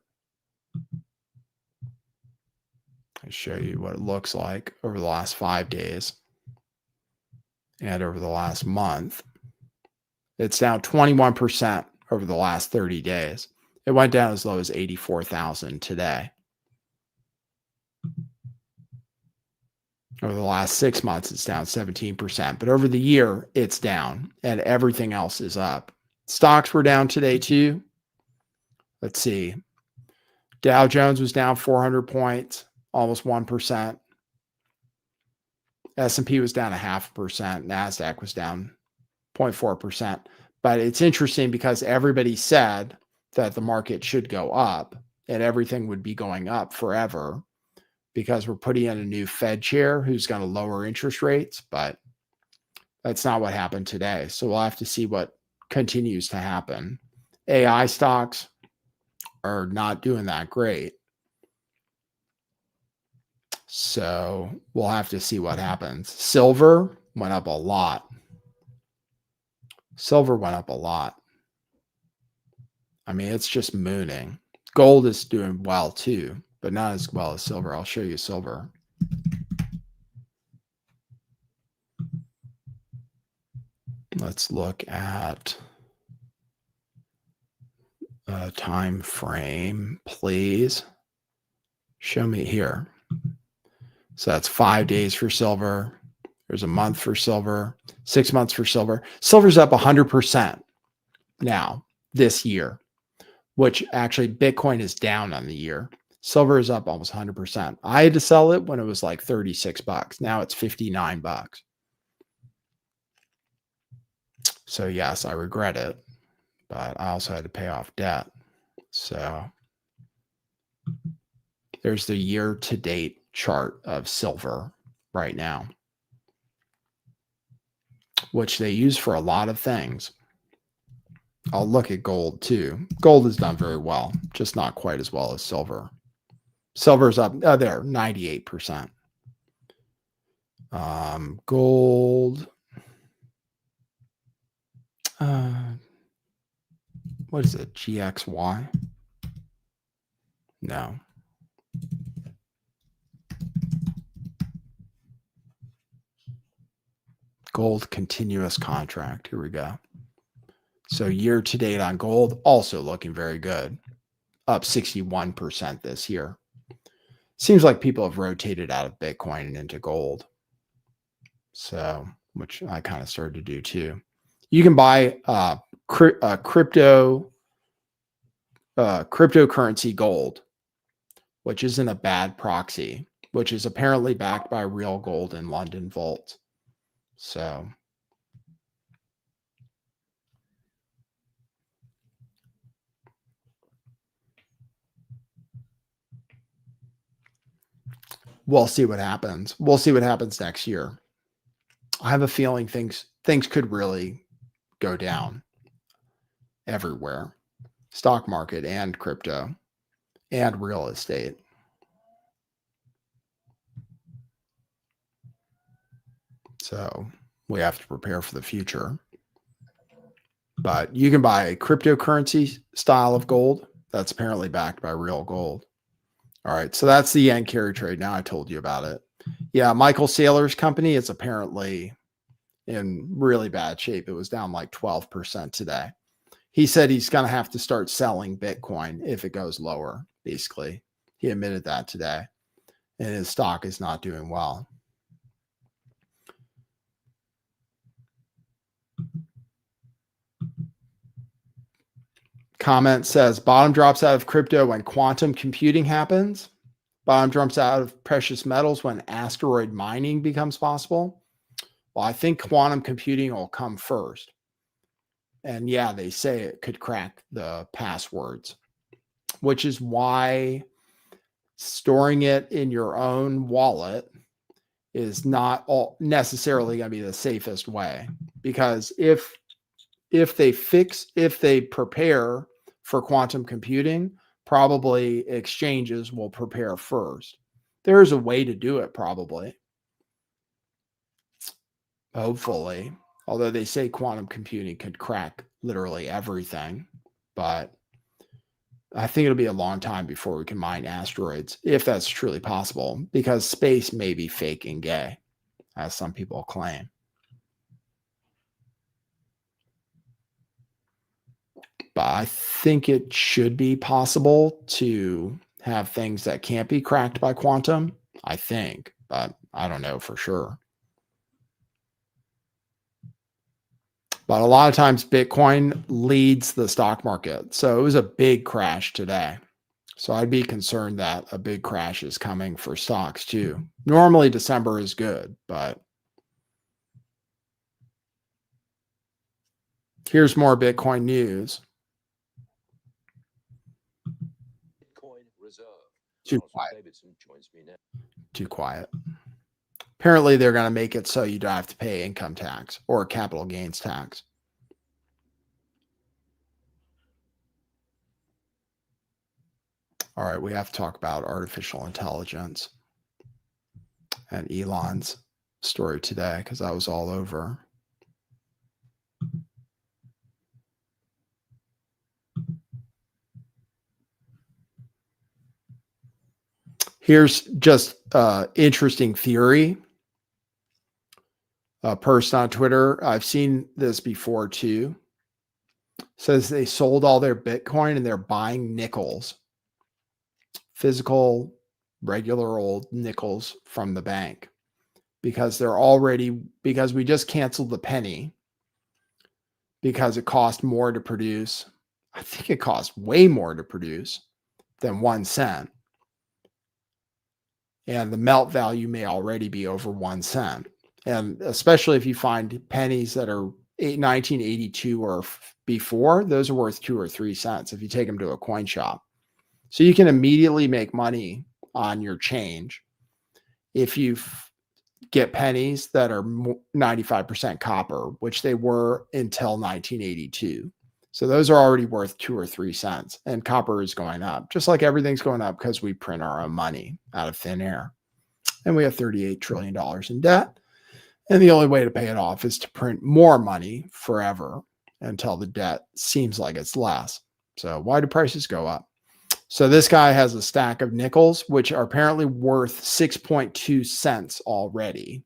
I'll show you what it looks like over the last 5 days and over the last month. It's down 21% over the last 30 days. It went down as low as 84,000 today. Over the last 6 months, it's down 17%. But over the year, it's down, and everything else is up. Stocks were down today, too. Let's see. Dow Jones was down 400 points, almost 1%. S&P was down 0.5%. NASDAQ was down 0.4%. But it's interesting because everybody said that the market should go up and everything would be going up forever because we're putting in a new Fed chair who's going to lower interest rates, but that's not what happened today. So we'll have to see what continues to happen. AI stocks are not doing that great. So we'll have to see what happens. Silver went up a lot. Silver went up a lot. I mean, it's just mooning. Gold is doing well too, but not as well as silver. I'll show you silver. Let's look at a time frame, please. Show me here. So that's 5 days for silver. There's a month for silver, 6 months for silver. Silver's up 100% now this year, which actually Bitcoin is down on the year. Silver is up almost 100%. I had to sell it when it was like 36 bucks. Now it's 59 bucks. So yes, I regret it, but I also had to pay off debt. So there's the year-to-date chart of silver right now, which they use for a lot of things. I'll look at gold too. Gold has done very well, just not quite as well as silver. Silver's up there, 98%. Gold. What is it? GXY? No. Gold continuous contract. Here we go. So year to date on gold, also looking very good. Up 61% this year. Seems like people have rotated out of Bitcoin and into gold. So, which I kind of started to do too. You can buy cryptocurrency gold, which isn't a bad proxy, which is apparently backed by real gold in London vaults. So we'll see what happens. We'll see what happens next year. I have a feeling things could really go down everywhere. Stock market and crypto and real estate. So we have to prepare for the future. But you can buy a cryptocurrency style of gold that's apparently backed by real gold. All right, so that's the yen carry trade. Now I told you about it. Yeah, Michael Saylor's company is apparently in really bad shape. It was down like 12% today. He said he's going to have to start selling Bitcoin if it goes lower, basically. He admitted that today. And his stock is not doing well. Comment says, bottom drops out of crypto when quantum computing happens. Bottom drops out of precious metals when asteroid mining becomes possible. Well, I think quantum computing will come first. And yeah, they say it could crack the passwords, which is why storing it in your own wallet is not necessarily going to be the safest way. Because if they prepare for quantum computing, probably exchanges will prepare first. There's a way to do it, probably. Hopefully. Although they say quantum computing could crack literally everything. But I think it'll be a long time before we can mine asteroids, if that's truly possible, because space may be fake and gay, as some people claim. But I think it should be possible to have things that can't be cracked by quantum. I think, but I don't know for sure. But a lot of times Bitcoin leads the stock market. So it was a big crash today. So I'd be concerned that a big crash is coming for stocks too. Normally December is good, but here's more Bitcoin news. Too quiet. Too quiet. Apparently, they're going to make it so you don't have to pay income tax or capital gains tax. All right, we have to talk about artificial intelligence and Elon's story today because I was all over. Here's just interesting theory. A person on Twitter, I've seen this before too, says they sold all their Bitcoin and they're buying nickels, physical, regular old nickels from the bank because we just canceled the penny because it cost more to produce. I think it cost way more to produce than 1 cent. And the melt value may already be over 1 cent. And especially if you find pennies that are 1982 or before, those are worth 2 or 3 cents if you take them to a coin shop. So you can immediately make money on your change if you get pennies that are 95% copper, which they were until 1982. So those are already worth 2 or 3 cents, and copper is going up, just like everything's going up because we print our own money out of thin air. And we have $38 trillion in debt. And the only way to pay it off is to print more money forever until the debt seems like it's less. So why do prices go up? So this guy has a stack of nickels, which are apparently worth 6.2 cents already.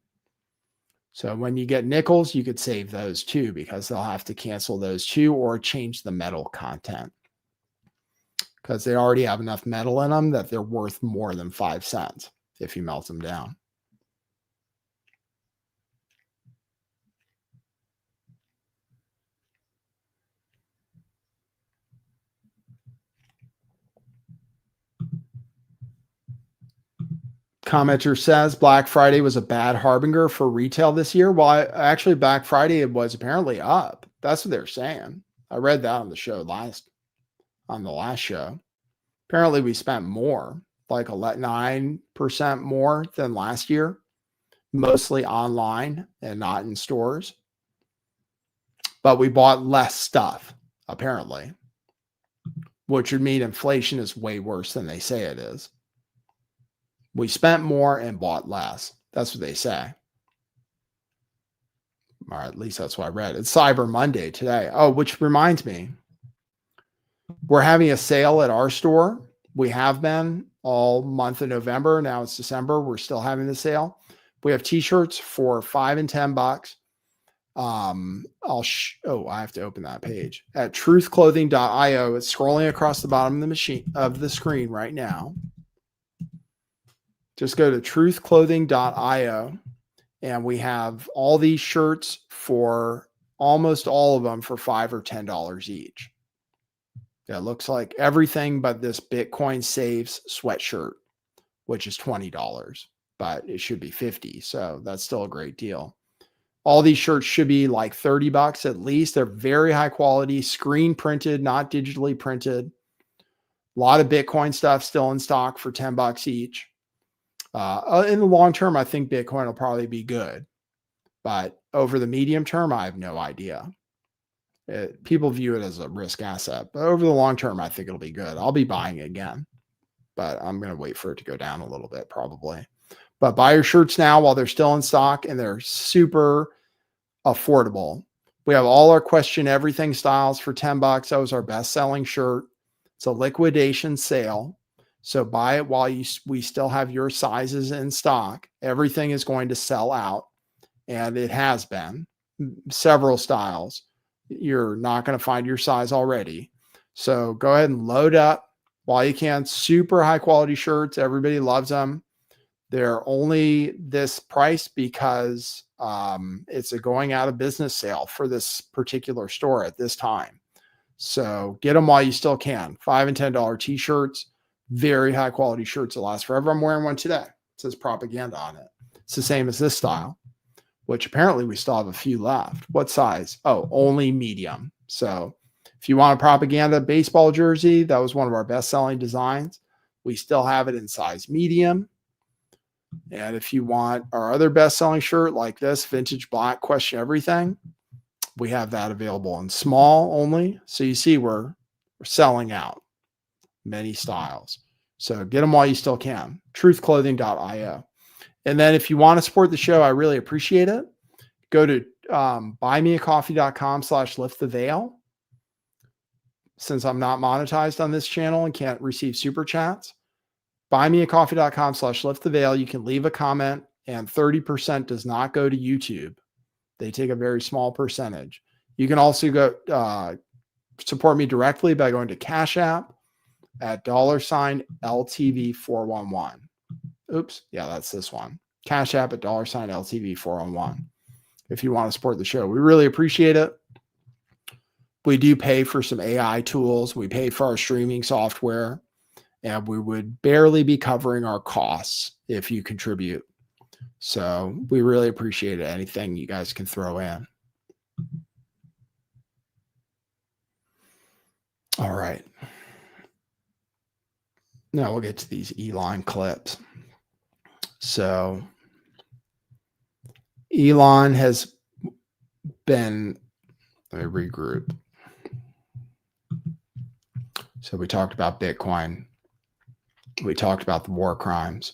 So when you get nickels, you could save those too, because they'll have to cancel those too or change the metal content because they already have enough metal in them that they're worth more than 5 cents if you melt them down. Commenter says Black Friday was a bad harbinger for retail this year. Well, actually, Black Friday was apparently up. That's what they're saying. I read that on the show on the last show. Apparently, we spent more, like 9% more than last year, mostly online and not in stores. But we bought less stuff, apparently, which would mean inflation is way worse than they say it is. We spent more and bought less. That's what they say. Or at least that's what I read. It's Cyber Monday today. Oh, which reminds me, we're having a sale at our store. We have been all month of November. Now it's December. We're still having the sale. We have t-shirts for $5 and $10. I have to open that page at truthclothing.io. It's scrolling across the bottom of the screen right now. Just go to truthclothing.io and we have all these shirts for almost all of them for $5 or $10 each. It looks like everything but this Bitcoin Saves sweatshirt, which is $20, but it should be $50. So that's still a great deal. All these shirts should be like $30 at least. They're very high quality, screen printed, not digitally printed. A lot of Bitcoin stuff still in stock for $10 each. In the long term, I think Bitcoin will probably be good, but over the medium term, I have no idea. People view it as a risk asset, but over the long term, I think it'll be good. I'll be buying it again, but I'm going to wait for it to go down a little bit probably. But buy your shirts now while they're still in stock and they're super affordable. We have all our question everything styles for $10. That was our best selling shirt. It's a liquidation sale. So buy it while we still have your sizes in stock. Everything is going to sell out, and it has been. Several styles. You're not going to find your size already. So go ahead and load up while you can. Super high quality shirts. Everybody loves them. They're only this price because it's a going out of business sale for this particular store at this time. So get them while you still can. $5 and $10 t-shirts. Very high quality shirts that last forever. I'm wearing one today. It says propaganda on it. It's the same as this style, which apparently we still have a few left. What size? Oh, only medium. So if you want a propaganda baseball jersey, that was one of our best selling designs. We still have it in size medium. And if you want our other best-selling shirt like this, vintage black, question everything, we have that available in small only. So you see we're selling out many styles. So get them while you still can. truthclothing.io. And then if you want to support the show, I really appreciate it. Go to buymeacoffee.com/lifttheveil. Since I'm not monetized on this channel and can't receive super chats, buymeacoffee.com/lifttheveil. You can leave a comment, and 30% does not go to YouTube. They take a very small percentage. You can also go support me directly by going to Cash App at $LTV411. Oops. Yeah, that's this one. Cash App at $LTV411. If you want to support the show, we really appreciate it. We do pay for some AI tools. We pay for our streaming software, and we would barely be covering our costs if you contribute. So we really appreciate it. Anything you guys can throw in. All right. Now we'll get to these Elon clips. So Elon has been, let me regroup. So we talked about Bitcoin. We talked about the war crimes.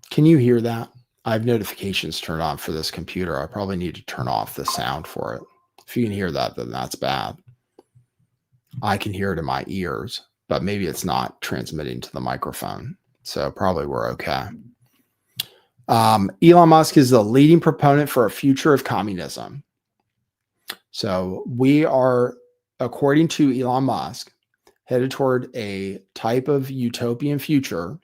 Can you hear that? I have notifications turned on for this computer. I probably need to turn off the sound for it. If you can hear that, then that's bad. I can hear it in my ears, but maybe it's not transmitting to the microphone. So probably we're okay. Elon Musk is the leading proponent for a future of communism. So we are, according to Elon Musk, headed toward a type of utopian future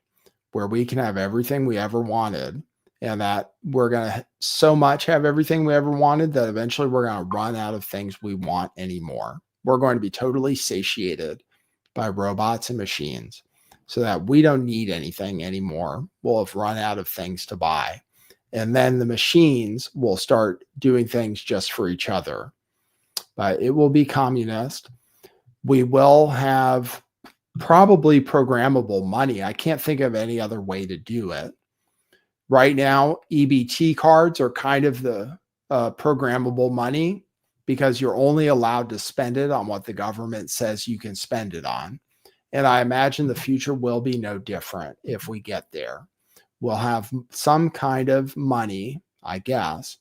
where we can have everything we ever wanted, and that we're going to so much have everything we ever wanted that eventually we're going to run out of things we want anymore. We're going to be totally satiated by robots and machines so that we don't need anything anymore. We'll have run out of things to buy. And then the machines will start doing things just for each other. But it will be communist. We will have probably programmable money. I can't think of any other way to do it. Right now, EBT cards are kind of the programmable money because you're only allowed to spend it on what the government says you can spend it on. And I imagine the future will be no different if we get there. We'll have some kind of money, I guess.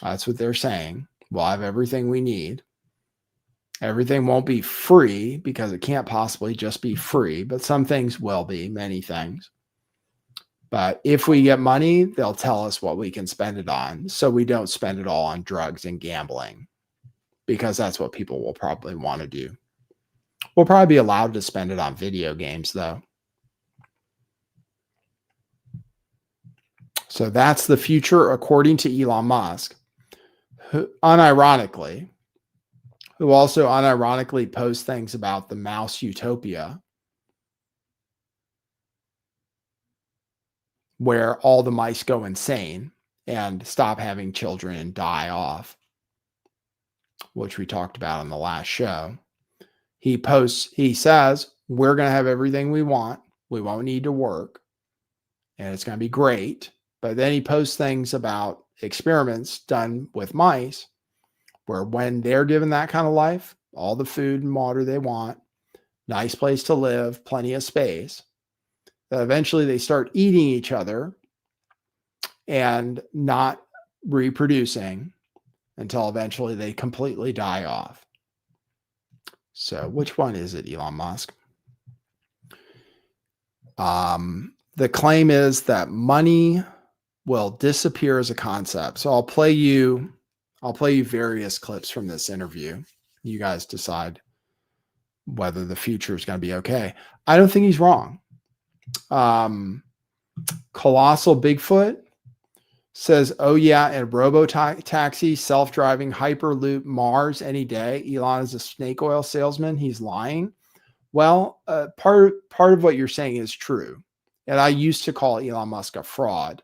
That's what they're saying. We'll have everything we need. Everything won't be free because it can't possibly just be free, but some things will be, many things. But if we get money, they'll tell us what we can spend it on, so we don't spend it all on drugs and gambling, because that's what people will probably want to do. We'll probably be allowed to spend it on video games, though. So that's the future, according to Elon Musk, who also unironically posts things about the mouse utopia, where all the mice go insane and stop having children and die off, which we talked about on the last show. He says, we're going to have everything we want. We won't need to work. And it's going to be great. But then he posts things about experiments done with mice, where when they're given that kind of life, all the food and water they want, nice place to live, plenty of space, that eventually they start eating each other and not reproducing until eventually they completely die off. So which one is it, Elon Musk? The claim is that money will disappear as a concept. So I'll play you various clips from this interview. You guys decide whether the future is going to be okay. I don't think he's wrong. Colossal Bigfoot says, oh yeah, and robo-taxi, self-driving, hyperloop, Mars any day. Elon is a snake oil salesman. He's lying. Well, part of what you're saying is true. And I used to call Elon Musk a fraud.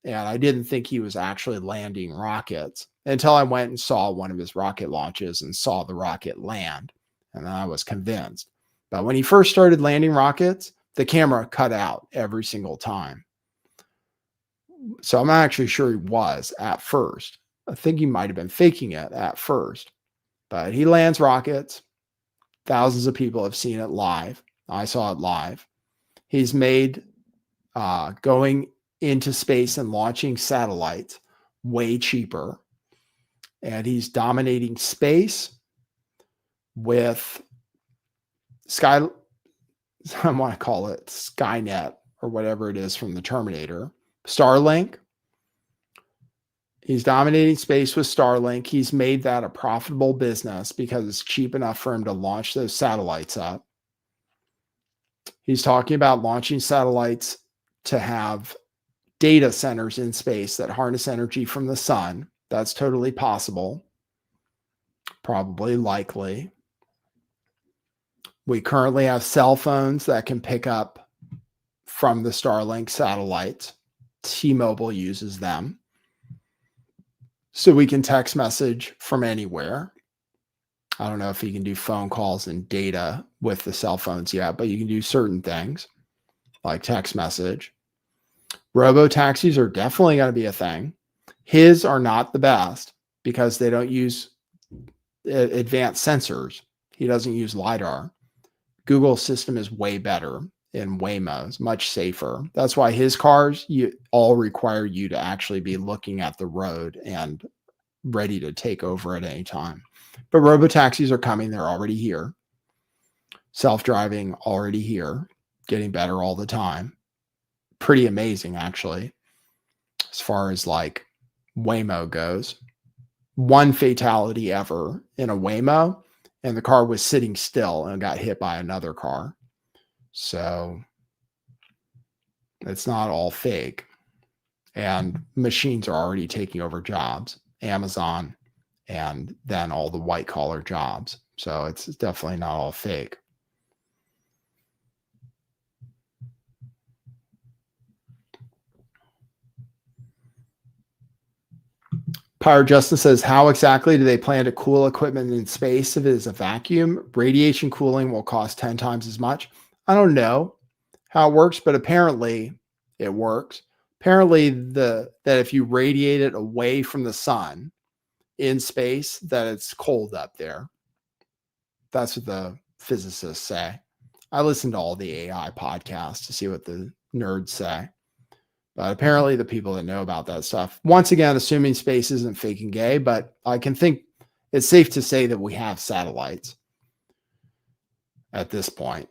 And I didn't think he was actually landing rockets. until I went and saw one of his rocket launches and saw the rocket land. And then I was convinced. But when he first started landing rockets, the camera cut out every single time. So I'm not actually sure he was at first. I think he might have been faking it at first. But he lands rockets. Thousands of people have seen it live. I saw it live. He's made going into space and launching satellites way cheaper. And he's dominating space with I want to call it Skynet or whatever it is from the Terminator. Starlink. He's dominating space with Starlink. He's made that a profitable business because it's cheap enough for him to launch those satellites up. He's talking about launching satellites to have data centers in space that harness energy from the sun. That's totally possible. Probably likely. We currently have cell phones that can pick up from the Starlink satellites. T-Mobile uses them. So we can text message from anywhere. I don't know if you can do phone calls and data with the cell phones yet, but you can do certain things like text message. Robo-taxis are definitely going to be a thing. His are not the best because they don't use advanced sensors. He doesn't use LiDAR. Google's system is way better in Waymo's, much safer. That's why his cars all require you to actually be looking at the road and ready to take over at any time. But robo-taxis are coming. They're already here. Self-driving already here, getting better all the time. Pretty amazing, actually, as far as like Waymo goes. One fatality ever in a Waymo, and the car was sitting still and got hit by another car. So it's not all fake. And machines are already taking over jobs, Amazon, and then all the white collar jobs. So it's definitely not all fake. Pyro Justin says, how exactly do they plan to cool equipment in space if it is a vacuum? Radiation cooling will cost 10 times as much. I don't know how it works, but apparently it works. Apparently that if you radiate it away from the sun in space, that it's cold up there. That's what the physicists say. I listen to all the AI podcasts to see what the nerds say. But apparently the people that know about that stuff, once again, assuming space isn't fake and gay, but I can think it's safe to say that we have satellites at this point.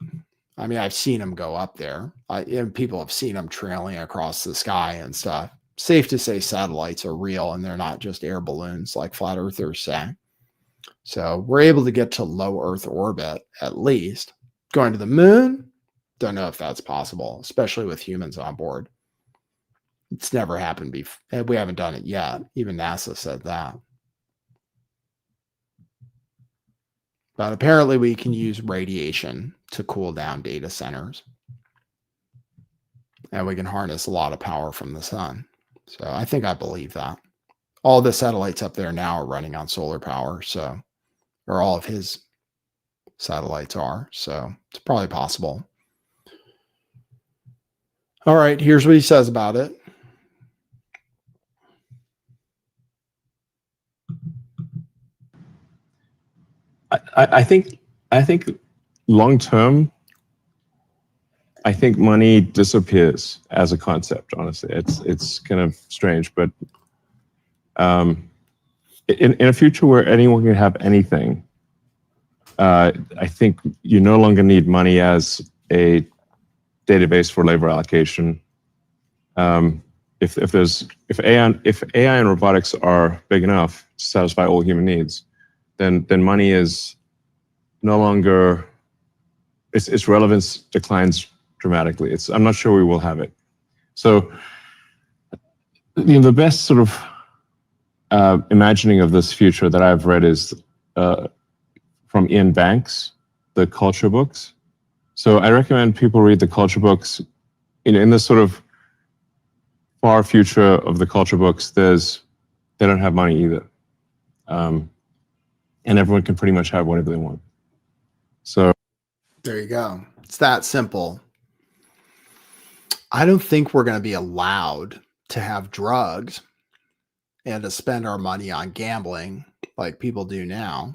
I mean, I've seen them go up there. And people have seen them trailing across the sky and stuff. Safe to say satellites are real and they're not just air balloons like flat earthers say. So we're able to get to low Earth orbit, at least. Going to the moon, don't know if that's possible, especially with humans on board. It's never happened before. We haven't done it yet. Even NASA said that. But apparently we can use radiation to cool down data centers. And we can harness a lot of power from the sun. So I think I believe that. All the satellites up there now are running on solar power. So, or all of his satellites are. So it's probably possible. All right, here's what he says about it. I think long term, I think money disappears as a concept. Honestly, it's kind of strange, but in a future where anyone can have anything, I think you no longer need money as a database for labor allocation. If AI and robotics are big enough to satisfy all human needs, then money is no longer, its relevance declines dramatically. I'm not sure we will have it. So, the best sort of imagining of this future that I've read is from Ian Banks, the culture books. So I recommend people read the culture books. In this sort of far future of the culture books, they don't have money either. and everyone can pretty much have whatever they want. So there you go. It's that simple. I don't think we're going to be allowed to have drugs and to spend our money on gambling like people do now.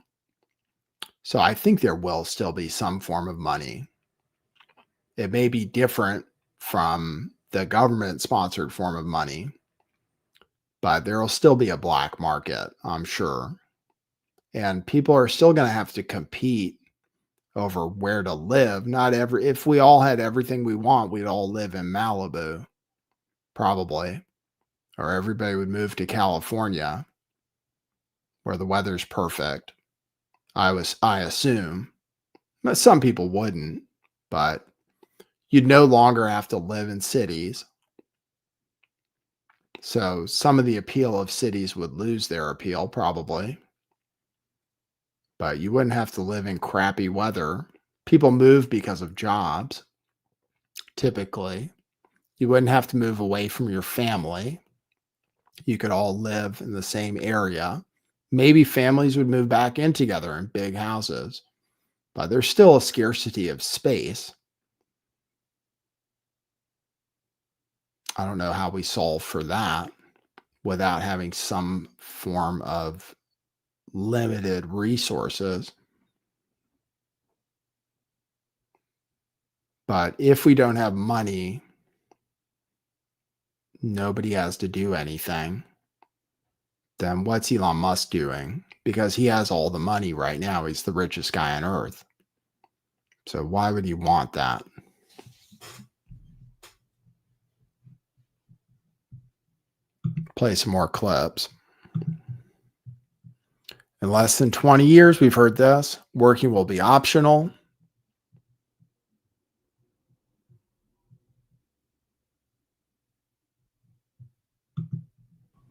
So I think there will still be some form of money. It may be different from the government sponsored form of money, but there will still be a black market, I'm sure. And people are still going to have to compete over where to live. If we all had everything we want, we'd all live in Malibu, probably. Or everybody would move to California where the weather's perfect. I assume. But some people wouldn't, but you'd no longer have to live in cities. So some of the appeal of cities would lose their appeal, probably. But you wouldn't have to live in crappy weather. People move because of jobs, typically. You wouldn't have to move away from your family. You could all live in the same area. Maybe families would move back in together in big houses, but there's still a scarcity of space. I don't know how we solve for that without having some form of limited resources. But if we don't have money, nobody has to do anything. Then what's Elon Musk doing? Because he has all the money right now. He's the richest guy on earth. So why would he want that? Play some more clips. In less than 20 years, we've heard this, working will be optional.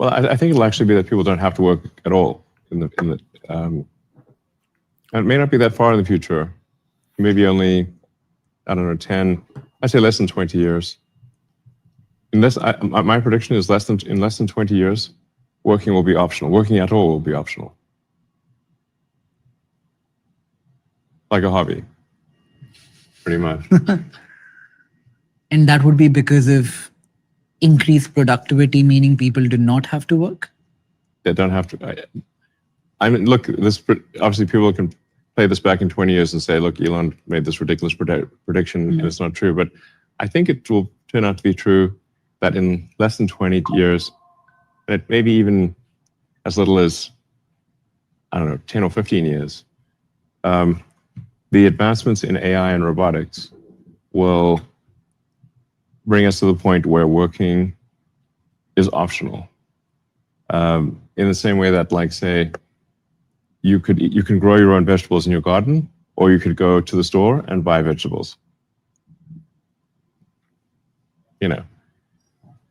well, I think it'll actually be that people don't have to work at all and it may not be that far in the future. Maybe only, I don't know, 10, I'd say less than 20 years. My prediction is in less than 20 years, working will be optional. Working at all will be optional. Like a hobby, pretty much. And that would be because of increased productivity, meaning people do not have to work? They don't have to. I mean, look, obviously people can play this back in 20 years and say, look, Elon made this ridiculous prediction and it's not true. But I think it will turn out to be true that in less than 20 years, and maybe even as little as, I don't know, 10 or 15 years, the advancements in AI and robotics will bring us to the point where working is optional. In the same way that, like, say, you can grow your own vegetables in your garden, or you could go to the store and buy vegetables. You know,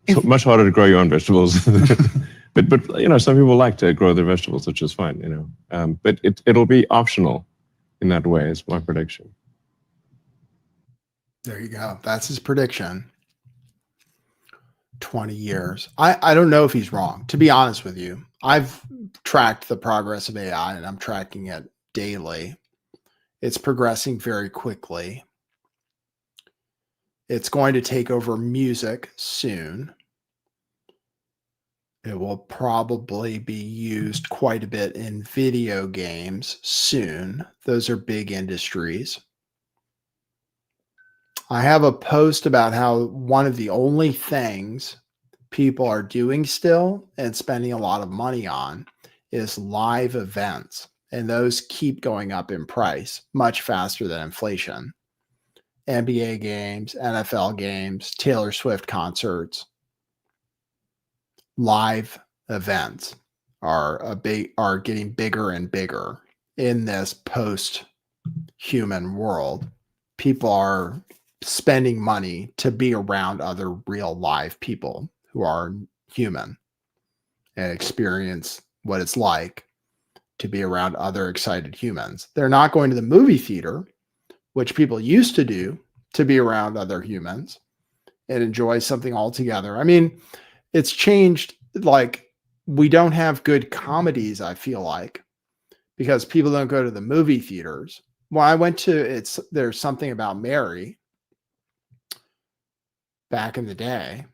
it's much harder to grow your own vegetables. but you know, some people like to grow their vegetables, which is fine. You know, but it'll be optional in that way. Is my prediction. There you go. That's his prediction. 20 years. I don't know if he's wrong, to be honest with you. I've tracked the progress of AI and I'm tracking it daily. It's progressing very quickly. It's going to take over music soon. It will probably be used quite a bit in video games soon. Those are big industries. I have a post about how one of the only things people are doing still and spending a lot of money on is live events. And those keep going up in price much faster than inflation. NBA games, NFL games, Taylor Swift concerts, live events are getting bigger and bigger in this post-human world. People are spending money to be around other real live people who are human and experience what it's like to be around other excited humans. They're not going to the movie theater, which people used to do to be around other humans and enjoy something all together. I mean, it's changed. Like we don't have good comedies, I feel like, because people don't go to the movie theaters. When I went to There's Something About Mary back in the day,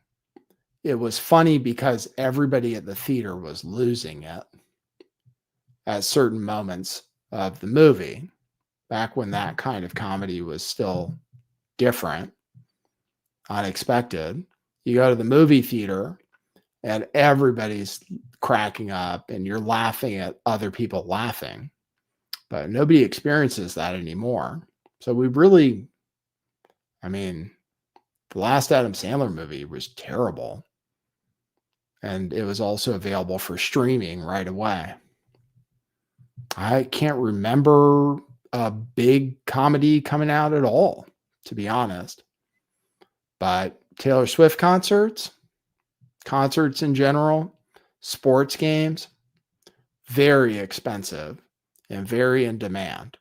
it was funny because everybody at the theater was losing it at certain moments of the movie, back when that kind of comedy was still different, unexpected. You go to the movie theater and everybody's cracking up and you're laughing at other people laughing, but nobody experiences that anymore. So we really, I mean, the last Adam Sandler movie was terrible. And it was also available for streaming right away. I can't remember a big comedy coming out at all, to be honest. But Taylor Swift concerts in general, sports games, very expensive and very in demand,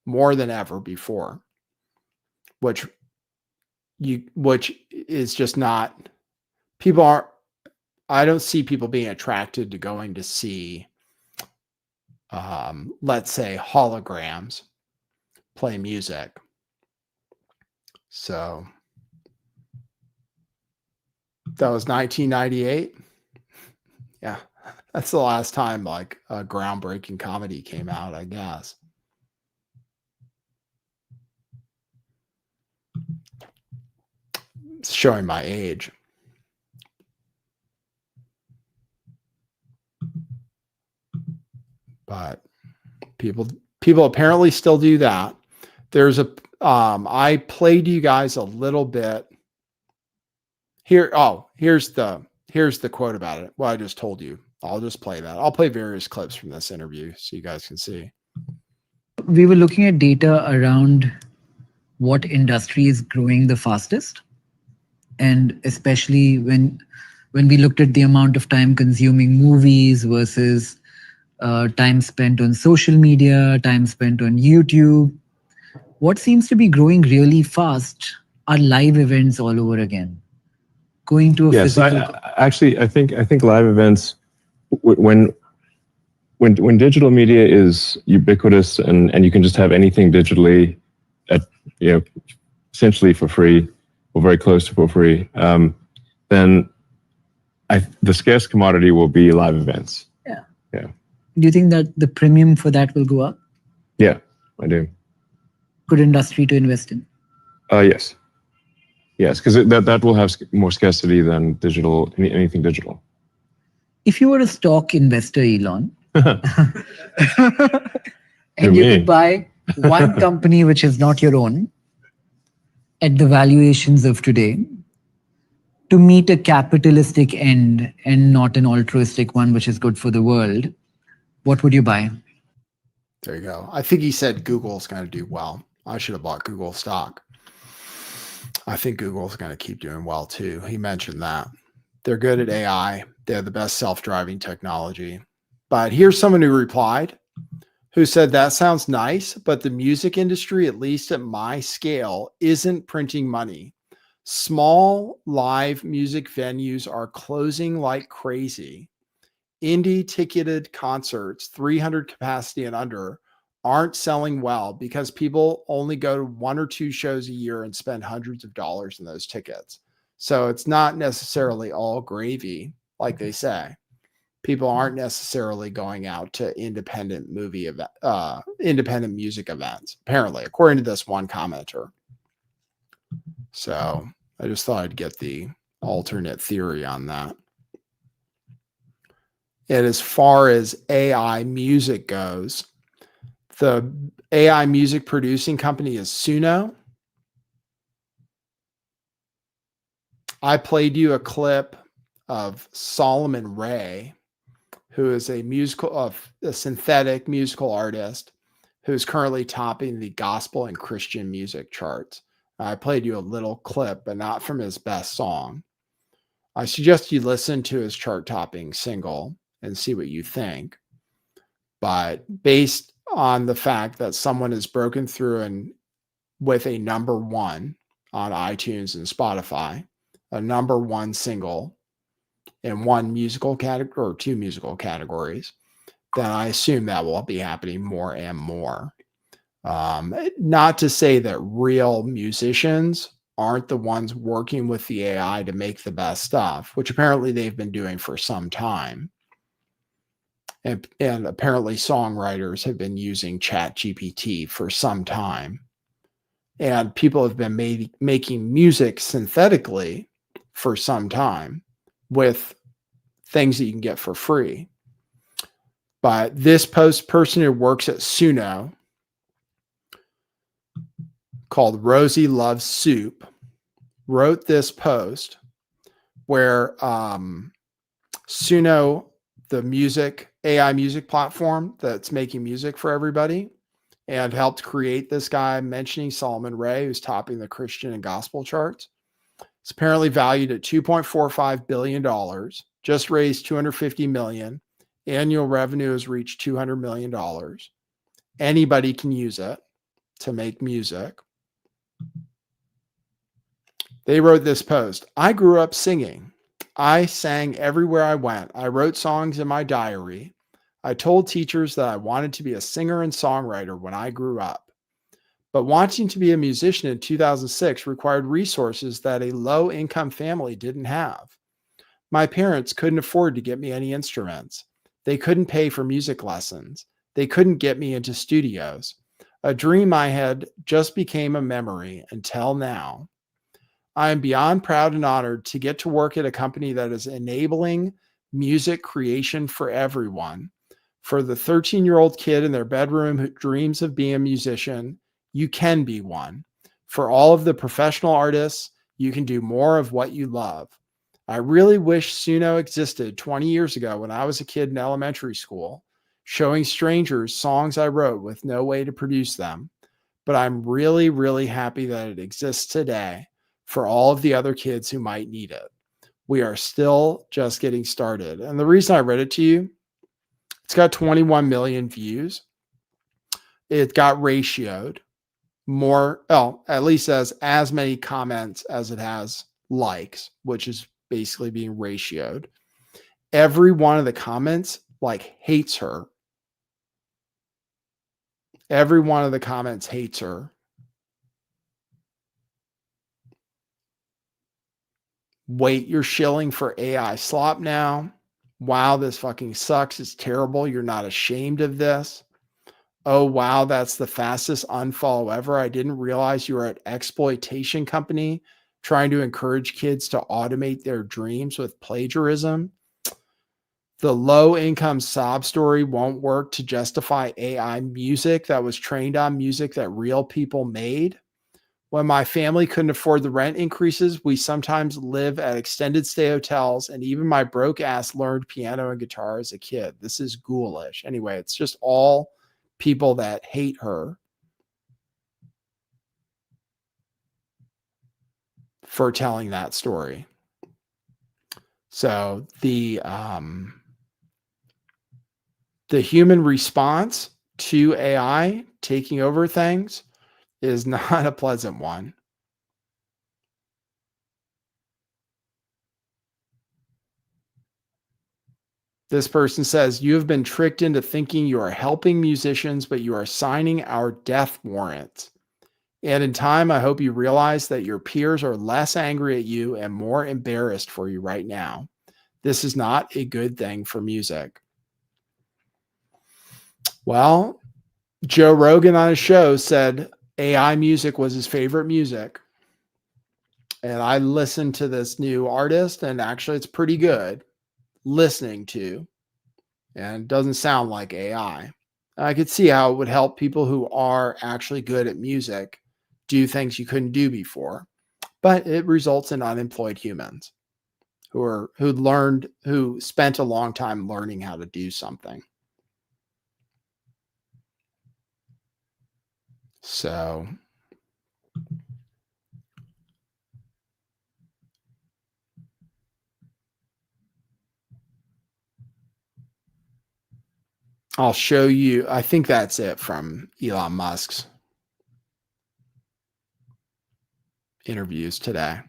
more than ever before, which is just not, I don't see people being attracted to going to see, let's say, holograms play music. So that was 1998. Yeah, that's the last time like a groundbreaking comedy came out, I guess. It's showing my age. But people apparently still do that. There's I played you guys a little bit here. Oh, here's the quote about it. Well, I just told you. I'll just play that. I'll play various clips from this interview so you guys can see. We were looking at data around what industry is growing the fastest. And especially when we looked at the amount of time consuming movies versus time spent on social media, time spent on YouTube, what seems to be growing really fast are live events all over again. Going to a physical. I think live events, when digital media is ubiquitous and you can just have anything digitally at, essentially for free or very close to for free, then the scarce commodity will be live events. Yeah. Do you think that the premium for that will go up? Yeah, I do. Good industry to invest in? Yes. Yes, because that will have more scarcity than digital, anything digital. If you were a stock investor, Elon, and you could buy one company which is not your own at the valuations of today to meet a capitalistic end and not an altruistic one, which is good for the world, what would you buy? There you go. I think he said Google's going to do well. I should have bought Google stock. I think Google's going to keep doing well too. He mentioned that. They're good at AI. They have the best self-driving technology. But here's someone who replied, who said, that sounds nice, but the music industry, at least at my scale, isn't printing money. Small live music venues are closing like crazy. Indie ticketed concerts, 300 capacity and under, aren't selling well because people only go to 1 or 2 shows a year and spend hundreds of dollars in those tickets. So it's not necessarily all gravy, like they say. People aren't necessarily going out to independent music events, apparently, according to this one commenter. So I just thought I'd get the alternate theory on that. And as far as AI music goes, the AI music producing company is Suno. I played you a clip of Solomon Ray, who is a synthetic musical artist who's currently topping the gospel and Christian music charts. I played you a little clip, but not from his best song. I suggest you listen to his chart-topping single and see what you think. But based on the fact that someone has broken through and with a #1 on iTunes and Spotify, a #1 single in one musical category or two musical categories, then I assume that will be happening more and more. Not to say that real musicians aren't the ones working with the AI to make the best stuff, which apparently they've been doing for some time. And apparently songwriters have been using ChatGPT for some time. And people have been making music synthetically for some time with things that you can get for free. But this person who works at Suno, called Rosie Loves Soup, wrote this post where Suno, the AI music platform that's making music for everybody, and helped create this guy mentioning Solomon Ray, who's topping the Christian and gospel charts. It's apparently valued at $2.45 billion, just raised $250 million. Annual revenue has reached $200 million. Anybody can use it to make music. They wrote this post. I grew up singing. I sang everywhere I went. I wrote songs in my diary. I told teachers that I wanted to be a singer and songwriter when I grew up. But wanting to be a musician in 2006 required resources that a low-income family didn't have. My parents couldn't afford to get me any instruments. They couldn't pay for music lessons. They couldn't get me into studios. A dream I had just became a memory until now. I am beyond proud and honored to get to work at a company that is enabling music creation for everyone. For the 13-year-old kid in their bedroom who dreams of being a musician, you can be one. For all of the professional artists, you can do more of what you love. I really wish Suno existed 20 years ago when I was a kid in elementary school, showing strangers songs I wrote with no way to produce them. But I'm really, really happy that it exists today for all of the other kids who might need it. We are still just getting started. And the reason I read it to you, it's got 21 million views. It got ratioed more, at least as many comments as it has likes, which is basically being ratioed. Every one of the comments hates her. Every one of the comments hates her. Wait, you're shilling for AI slop now. Wow, this fucking sucks. It's terrible. You're not ashamed of this. Oh, wow, that's the fastest unfollow ever. I didn't realize you were at exploitation company trying to encourage kids to automate their dreams with plagiarism. The low income sob story won't work to justify AI music that was trained on music that real people made. When my family couldn't afford the rent increases, we sometimes live at extended stay hotels, and even my broke ass learned piano and guitar as a kid. This is ghoulish. Anyway, it's just all people that hate her for telling that story. So the human response to AI taking over things is not a pleasant one. This person says, you have been tricked into thinking you are helping musicians, but you are signing our death warrant. And in time, I hope you realize that your peers are less angry at you and more embarrassed for you right now. This is not a good thing for music. Well, Joe Rogan on his show said AI music was his favorite music. And I listened to this new artist, and actually it's pretty good listening to, and doesn't sound like AI. I could see how it would help people who are actually good at music do things you couldn't do before, but it results in unemployed humans who spent a long time learning how to do something. So I'll show you. I think that's it from Elon Musk's interviews today.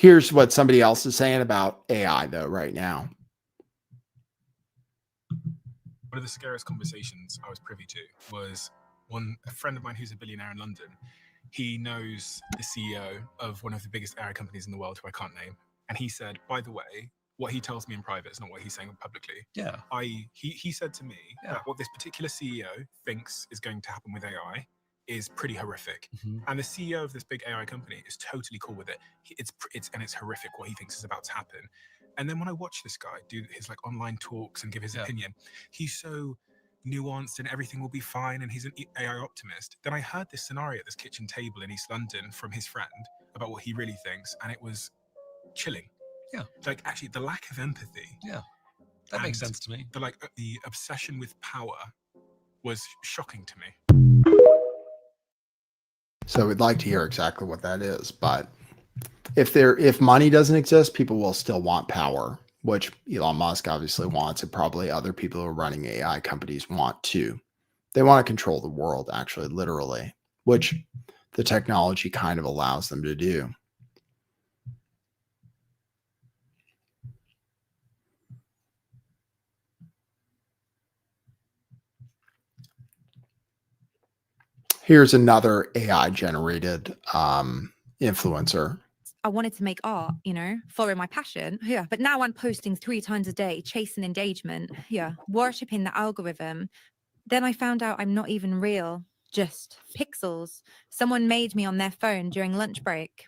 Here's what somebody else is saying about AI, though, right now. One of the scariest conversations I was privy to was a friend of mine who's a billionaire in London. He knows the CEO of one of the biggest AI companies in the world, who I can't name. And he said, by the way, what he tells me in private is not what he's saying publicly. Yeah. He said to me that what this particular CEO thinks is going to happen with AI is pretty horrific. And the CEO of this big AI company is totally cool with it. It's horrific what he thinks is about to happen. And then when I watch this guy do his like online talks and give his opinion, he's so nuanced and everything will be fine and he's an AI optimist. Then I heard this scenario at this kitchen table in East London from his friend about what he really thinks, and it was chilling. Yeah. Like actually the lack of empathy. Yeah. That makes sense to me. The obsession with power was shocking to me. So we'd like to hear exactly what that is, but if money doesn't exist, people will still want power, which Elon Musk obviously wants, and probably other people who are running AI companies want too. They want to control the world, actually, literally, which the technology kind of allows them to do. Here's another AI generated influencer. I wanted to make art, following my passion. Yeah. But now I'm posting 3 times a day, chasing engagement. Yeah. Worshipping the algorithm. Then I found out I'm not even real, just pixels. Someone made me on their phone during lunch break.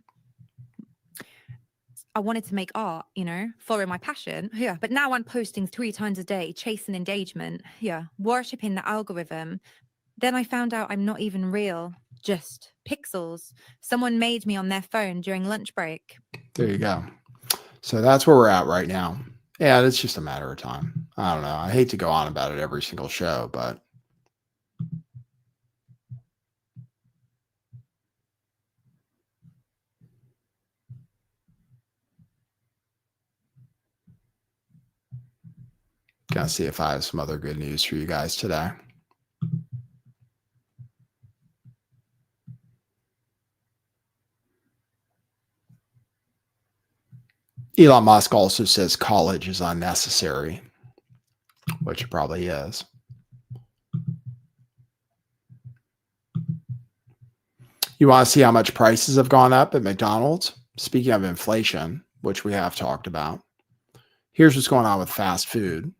I wanted to make art, following my passion. Yeah. But now I'm posting 3 times a day, chasing engagement. Yeah. Worshipping the algorithm. Then I found out I'm not even real, just pixels. Someone made me on their phone during lunch break. There you go. So that's where we're at right now. Yeah, it's just a matter of time. I don't know. I hate to go on about it every single show, but gonna see if I have some other good news for you guys today. Elon Musk also says college is unnecessary, which it probably is. You want to see how much prices have gone up at McDonald's? Speaking of inflation, which we have talked about, here's what's going on with fast food.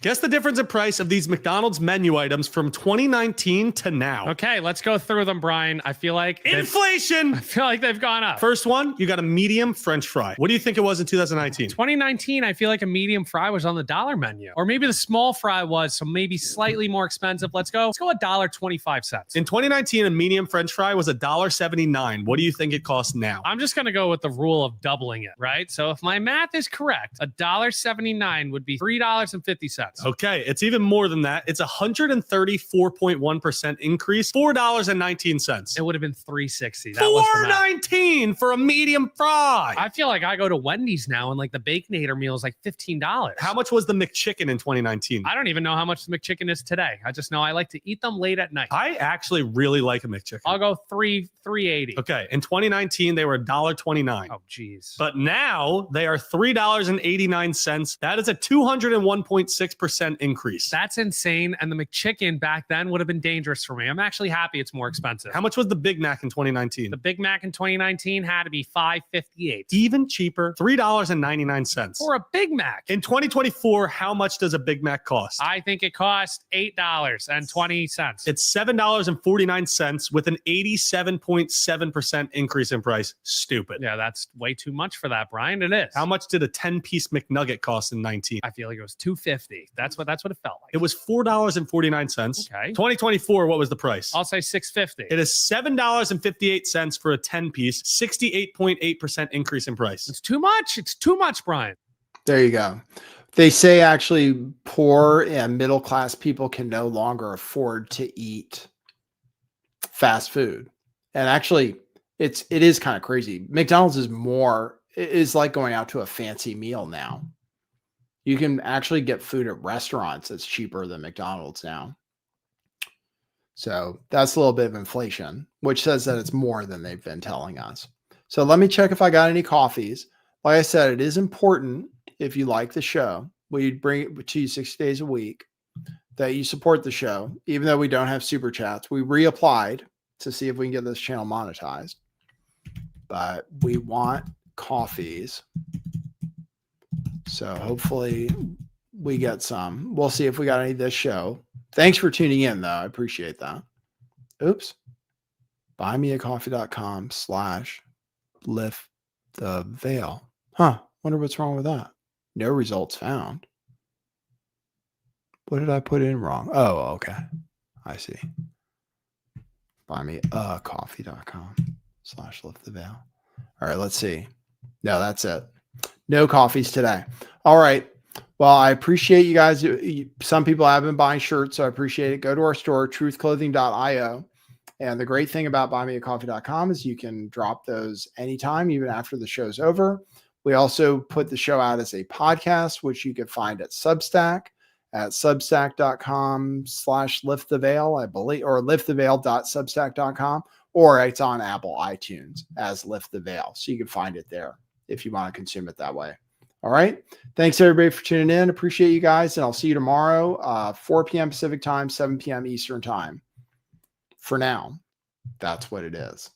Guess the difference in price of these McDonald's menu items from 2019 to now. Okay, let's go through them, Brian. I feel like inflation. I feel like they've gone up. First one, you got a medium French fry. What do you think it was in 2019? 2019, I feel like a medium fry was on the dollar menu, or maybe the small fry was, so maybe slightly more expensive. Let's go $1.25. In 2019, a medium French fry was $1.79. What do you think it costs now? I'm just gonna go with the rule of doubling it, right? So if my math is correct, $1.79 would be $3.50. Okay, it's even more than that. It's 134.1% increase, $4.19. It would have been $3.60. That was $4.19 for a medium fry. I feel like I go to Wendy's now and like the Baconator meal is like $15. How much was the McChicken in 2019? I don't even know how much the McChicken is today. I just know I like to eat them late at night. I actually really like a McChicken. I'll go $3.80. Okay, in 2019 they were $1.29. Oh, geez. But now they are $3.89. That is a 201.6% increase. That's insane. And the McChicken back then would have been dangerous for me. I'm actually happy it's more expensive. How much was the Big Mac in 2019? The Big Mac in 2019 had to be $5.58. Even cheaper, $3.99. For a Big Mac. In 2024, how much does a Big Mac cost? I think it cost $8.20. It's $7.49 with an 87.7% increase in price. Stupid. Yeah, that's way too much for that, Brian. It is. How much did a 10-piece McNugget cost in 19? I feel like it was $2.50. That's what it felt like. It was $4.49. Okay. 2024, what was the price? I'll say $6.50. It is $7.58 for a 10-piece, 68.8% increase in price. It's too much. It's too much, Brian. There you go. They say actually poor and middle class people can no longer afford to eat fast food. And actually, it is kind of crazy. McDonald's is like going out to a fancy meal now. You can actually get food at restaurants that's cheaper than McDonald's now. So that's a little bit of inflation, which says that it's more than they've been telling us. So let me check if I got any coffees. Like I said, it is important if you like the show, we bring it to you 6 days a week, that you support the show, even though we don't have super chats. We reapplied to see if we can get this channel monetized, but we want coffees. So hopefully we get some. We'll see if we got any this show. Thanks for tuning in, though. I appreciate that. Oops. buymeacoffee.com/lift the veil. Huh. Wonder what's wrong with that. No results found. What did I put in wrong? Oh, okay. I see. buymeacoffee.com/lift the veil. All right, let's see. No, that's it. No coffees today. All right. Well, I appreciate you guys. Some people have been buying shirts, so I appreciate it. Go to our store, truthclothing.io. And the great thing about buymeacoffee.com is you can drop those anytime, even after the show's over. We also put the show out as a podcast, which you can find at Substack at substack.com/lifttheveil, I believe, or lifttheveil.substack.com, or it's on Apple iTunes as Lift the Veil. So you can find it there if you want to consume it that way. All right. Thanks everybody for tuning in. Appreciate you guys. And I'll see you tomorrow, 4 p.m. Pacific time, 7 p.m. Eastern time. For now, that's what it is.